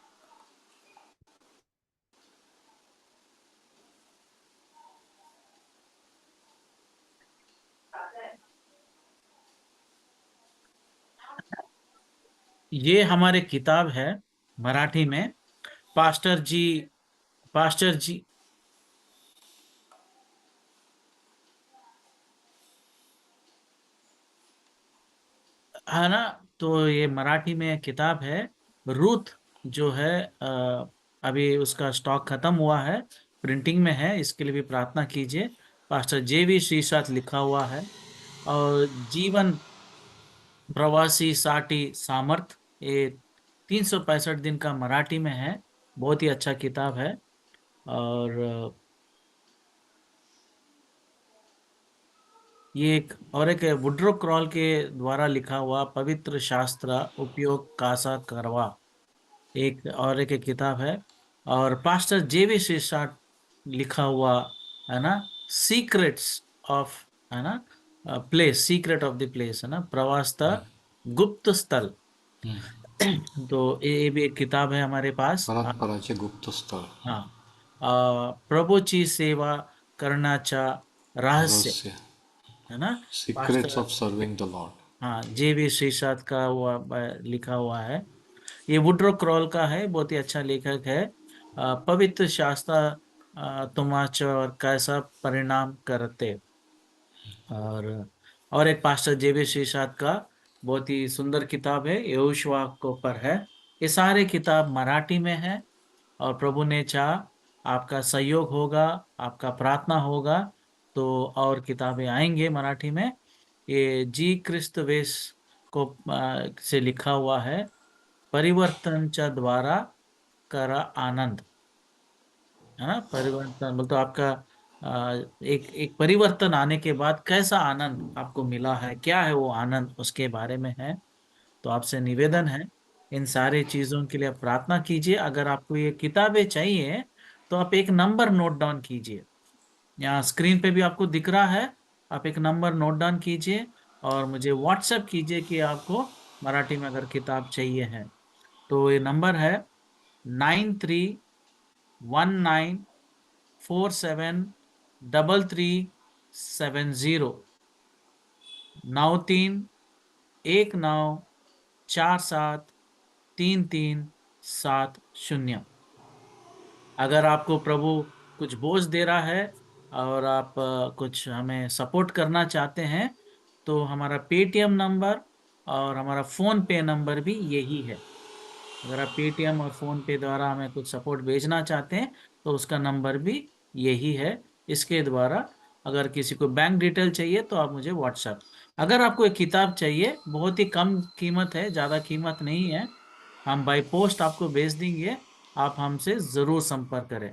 ये हमारे किताब है मराठी में, पास्टर जी, पास्टर जी, है ना। तो ये मराठी में किताब है रूथ, जो है अभी उसका स्टॉक खत्म हुआ है, प्रिंटिंग में है, इसके लिए भी प्रार्थना कीजिए। पास्टर जे वी श्रीसाथ लिखा हुआ है। और जीवन प्रवासी साठी सामर्थ, ये 365 दिन का मराठी में है, बहुत ही अच्छा किताब है। और ये एक और एक वुड्रो क्रॉल के द्वारा लिखा हुआ पवित्र शास्त्र उपयोग कासा करवा, एक और एक किताब है। और पास्टर जेवी श्रीसाट लिखा हुआ, है ना, सीक्रेट्स ऑफ, है ना, place, secret of the place, है ना, प्रवास था गुप्त स्थल। तो ये भी एक किताब है हमारे पास। परंपराचे गुप्त स्थळ, हाँ, प्रभुची सेवा करण्याचा रहस्य, रहस्य, है ना, secrets pastor, of serving the lord. हाँ, जे बी श्रीसात का हुआ लिखा हुआ है। ये वुड्रो क्रॉल का है, बहुत ही अच्छा लेखक है। पवित्र शास्त्र तुम्हारा कैसा परिणाम करते। और एक पास्टर जेबी श्रीसात का बहुत ही सुंदर किताब है, यहोशुआ के ऊपर है। ये सारे किताब मराठी में है, और प्रभु ने चाहा आपका सहयोग होगा, आपका प्रार्थना होगा, तो और किताबें आएंगे मराठी में। ये जी क्रिस्त वेश को से लिखा हुआ है, परिवर्तनच्या द्वारा करा आनंद, है ना, परिवर्तन बोल तो आपका एक एक परिवर्तन आने के बाद कैसा आनंद आपको मिला है, क्या है वो आनंद, उसके बारे में है। तो आपसे निवेदन है, इन सारे चीजों के लिए आप प्रार्थना कीजिए। अगर आपको ये किताबें चाहिए तो आप एक नंबर नोट डाउन कीजिए, यहाँ स्क्रीन पे भी आपको दिख रहा है, आप एक नंबर नोट डाउन कीजिए और मुझे व्हाट्सएप कीजिए कि आपको मराठी में अगर किताब चाहिए है। तो ये नंबर है 9319473370, 9319473370। अगर आपको प्रभु कुछ बोझ दे रहा है और आप कुछ हमें सपोर्ट करना चाहते हैं, तो हमारा पेटीएम नंबर और हमारा फोन पे नंबर भी यही है। अगर आप पेटीएम और फोन पे द्वारा हमें कुछ सपोर्ट भेजना चाहते हैं तो उसका नंबर भी यही है। इसके द्वारा अगर किसी को बैंक डिटेल चाहिए तो आप मुझे व्हाट्सएप, अगर आपको एक किताब चाहिए, बहुत ही कम कीमत है, ज़्यादा कीमत नहीं है, हम बाय पोस्ट आपको भेज देंगे, आप हमसे ज़रूर संपर्क करें,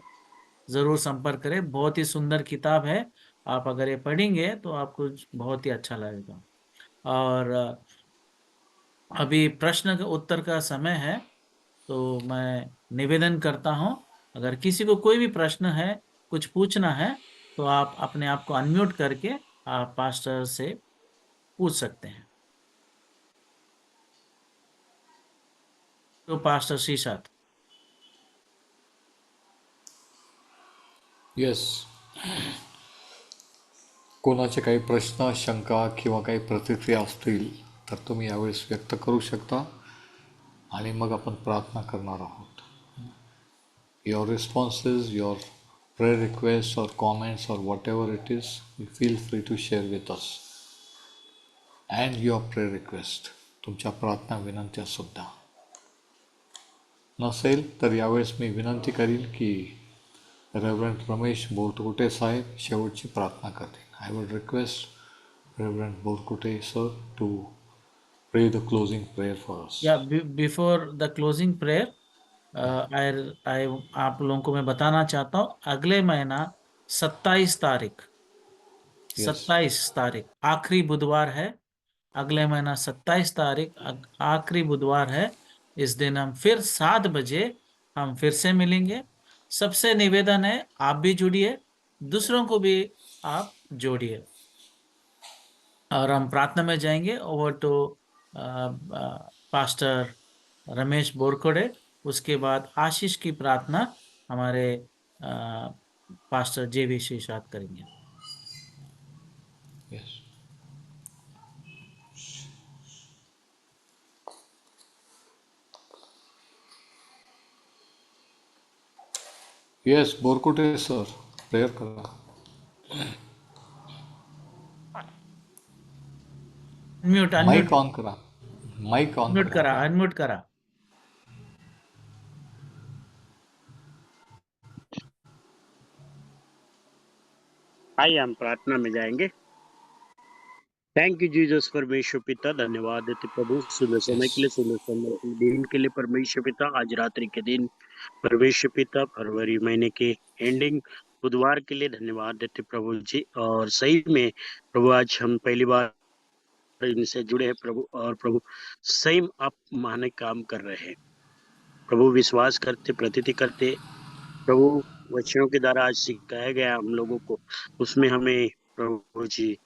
ज़रूर संपर्क करें। बहुत ही सुंदर किताब है, आप अगर ये पढ़ेंगे तो आपको बहुत ही अच्छा लगेगा। और अभी प्रश्न का उत्तर का समय है। तो मैं निवेदन करता हूं, अगर किसी को कोई भी प्रश्न है, कुछ पूछना है, तो आप अपने आप को अनम्यूट करके आप पास्टर से पूछ सकते हैं। तो पास्टर शीशात। येस, कोणाचे काही प्रश्न, शंका किंवा काही प्रतिक्रिया असतील तर तुम्ही यावेळेस व्यक्त करू शकता आणि मग आपण प्रार्थना करणार आहोत. Your responses, your prayer requests or comments or whatever it is, you feel free to share with us. And your prayer request, तुमच्या प्रार्थना विनंत्या सुद्धा. नसेल तर यावेळेस मी विनंती करीन की रेव्हरंड रमेश बोरकुटे साहेब शेवटची प्रार्थना करतील. I would request reverend Borkute sir to pray the closing prayer for us. या before the closing prayer, I आप लोगों को मैं बताना चाहता हूँ, अगले महीना 27 तारीख, Yes. 27 तारीख आखिरी बुधवार है। अगले महीना 27 तारीख आखिरी बुधवार है। इस दिन हम फिर 7 बजे हम फिर से मिलेंगे। सबसे निवेदन है, आप भी जुड़िए, दूसरों को भी आप जोड़िए, और हम प्रार्थना में जाएंगे। ओवर टू पास्टर रमेश बोरकोड़े, उसके बाद आशीष की प्रार्थना हमारे पास्टर JV शीशात करेंगे। Yes. Yes, Borkute sir prayer करा. अनम्यूट माइक ऑन करा. माइक ऑन अनम्यूट करा, करा. अनम्यूट करा। आइए हम प्रार्थना में जाएंगे। थैंक यू जीसस परमेश्वर पिता, धन्यवाद देते प्रभु सुंदर समय के लिए, सुंदर समय दिन के लिए परमेश्वर पिता। आज रात्रि के दिन परमेश्वर पिता, फरवरी महीने के एंडिंग बुधवार के लिए धन्यवाद देते प्रभु जी। और सही में प्रभु आज हम पहली बार इनसे जुड़े हैं प्रभु, और प्रभु सही में आप महान काम कर रहे हैं प्रभु। विश्वास करते, प्रतीति करते प्रभु, वचनों के द्वारा आज सिखाया गया हम लोगों को, उसमें हमें प्रभु जी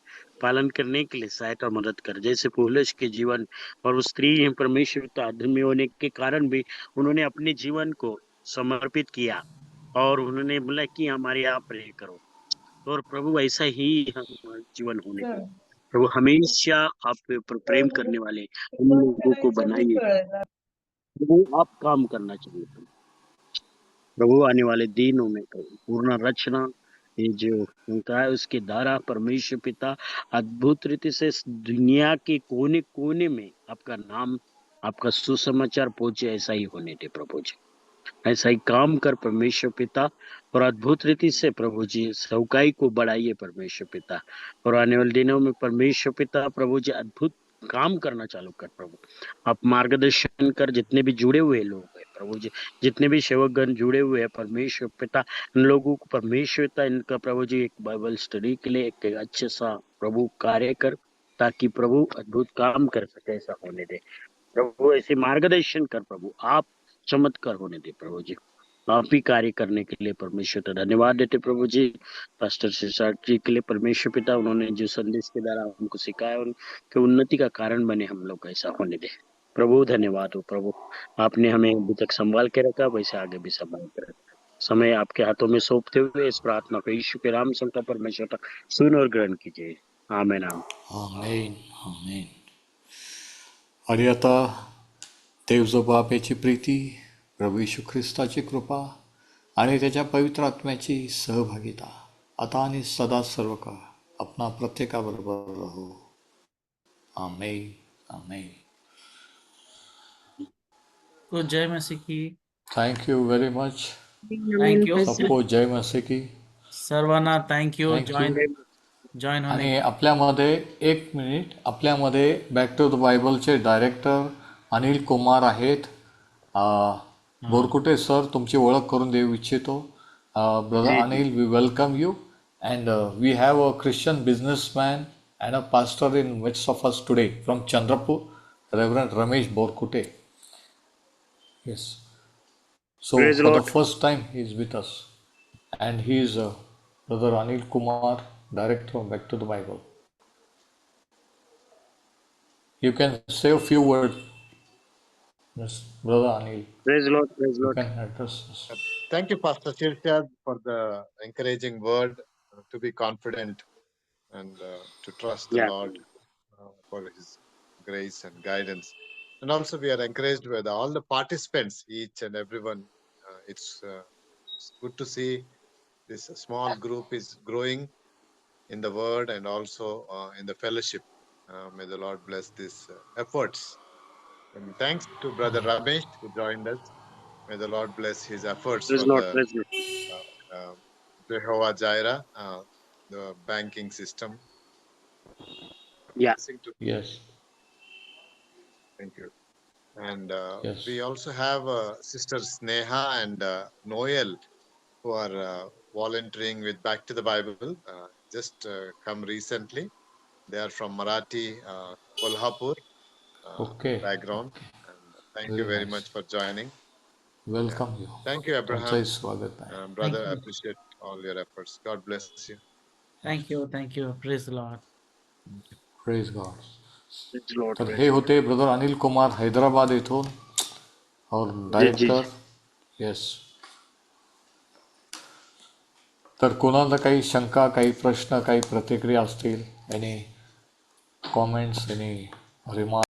पालन करने के लिए सहायता और मदद कर। जैसे पौलुस के जीवन और वो स्त्री परमेश्वर का आदमी होने के कारण भी उन्होंने अपने जीवन को समर्पित किया, और उन्होंने बोला कि हमारे यहाँ प्रे करो। और प्रभु ऐसा ही हमारा जीवन होने दो प्रभु। हमेशा आप के ऊपर प्रेम करने वाले हम लोगों को बनाइए प्रभु। आप काम करना चाहिए प्रभु। आने वाले दिनों में प्रभु पूर्ण रचना ये जो उनका है उसके द्वारा परमेश्वर पिता अद्भुत रीति से इस दुनिया के कोने कोने में आपका नाम, आपका सुसमाचार पहुंचे, ऐसा ही होने दे प्रभु जी। ऐसा ही काम कर परमेश्वर पिता, और अद्भुत रीति से प्रभु जी सौकाई को बढ़ाइए परमेश्वर पिता। और आने वाले दिनों में परमेश्वर पिता प्रभु जी अद्भुत काम करना चालू कर प्रभु। आप मार्गदर्शन कर, जितने भी जुड़े हुए लोग हैं प्रभु जी, जितने भी सेवकगण जुड़े हुए हैं परमेश्वर पिता, इन लोगों को परमेश्वर पिता इनका प्रभु जी एक बाइबल स्टडी के लिए एक अच्छे सा प्रभु कार्य कर, ताकि प्रभु अद्भुत काम कर सके, ऐसा होने दे प्रभु। ऐसे मार्गदर्शन कर प्रभु, आप चमत्कार होने दे प्रभु जी। आप ही कार्य करने के लिए परमेश्वर का धन्यवाद देते प्रभु जी। पास्टर शीशात जी के लिए परमेश्वर पिता, उन्होंने जो संदेश के द्वारा हमको सिखाया उनके उन्नति का कारण बने हम लोग, ऐसा होने दे प्रभु। धन्यवाद हो प्रभु, आपने हमें अभी तक संभाल के रखा, वैसे आगे भी संभाल के रखा। समय आपके हाथों में सौंपते हुए इस प्रार्थना को यीशु के नाम से परमेश्वर का सुन और ग्रहण कीजिए। आमीन। आमेन. आमेन. आणि आता देवजो बापेची प्रीती, प्रभू येशू ख्रिस्ताची कृपा आणि त्याच्या पवित्र आत्म्याची सहभागिता आता आणि सदा सर्व काळ आपणा प्रत्येकाबरोबर राहो. आमेन. आमेन. तो जय मसीह की। Thank you very much. Thank you सबको जय मसीह की. सर्वांना, thank you Thank you. Join होने आणि आपल्यामध्ये एक मिनिट, आपल्यामध्ये बॅक टू द बायबलचे डायरेक्टर अनिल कुमार आहेत. बोरकुटे सर तुमची ओळख करून देऊ इच्छितो. Brother Anil, we welcome you and we have a Christian businessman and a pastor in midst of us today from Chandrapur, reverend Ramesh Borkute. Yes. So Praise for the Lord. first time he is with us, and he is Brother Anil Kumar, director of Back to the Bible. You can say a few words, Yes, Brother Anil. Praise Lord. Praise You Lord. can address us. Thank you, Pastor Shirshad, for the encouraging word, to be confident and to trust the Yeah. Lord for His grace and guidance. And also, we are encouraged with all the participants, each and everyone. It's good to see this small group is growing in the word and also in the fellowship. May the Lord bless these efforts. And thanks to Brother Ramesh who joined us. May the Lord bless his efforts Praise for Lord. the Praise Lord. Jehovah Jireh, the banking system. Yeah. Blessing to Yes, thank you. And yes. we also have Sister Sneha and Noel who are volunteering with Back to the Bible. Just come recently. They are from Marathi, Kolhapur Okay, background. And thank you very very nice. much for joining. Yeah. Welcome you. Thank you, तुमचंही Abraham. स्वागत आहे. Brother, Thank I you. appreciate all your efforts. God bless you. Thank you. Thank you. Praise the Lord. Praise God. Praise Lord. तर Praise हे Lord. होते brother Anil Kumar Hyderabad येथून और जी जी director. Yes. तर कोणाला काही शंका, काही प्रश्न, काही प्रतिक्रिया असतील, एनी कॉमेंट्स, एनी रिमार्क,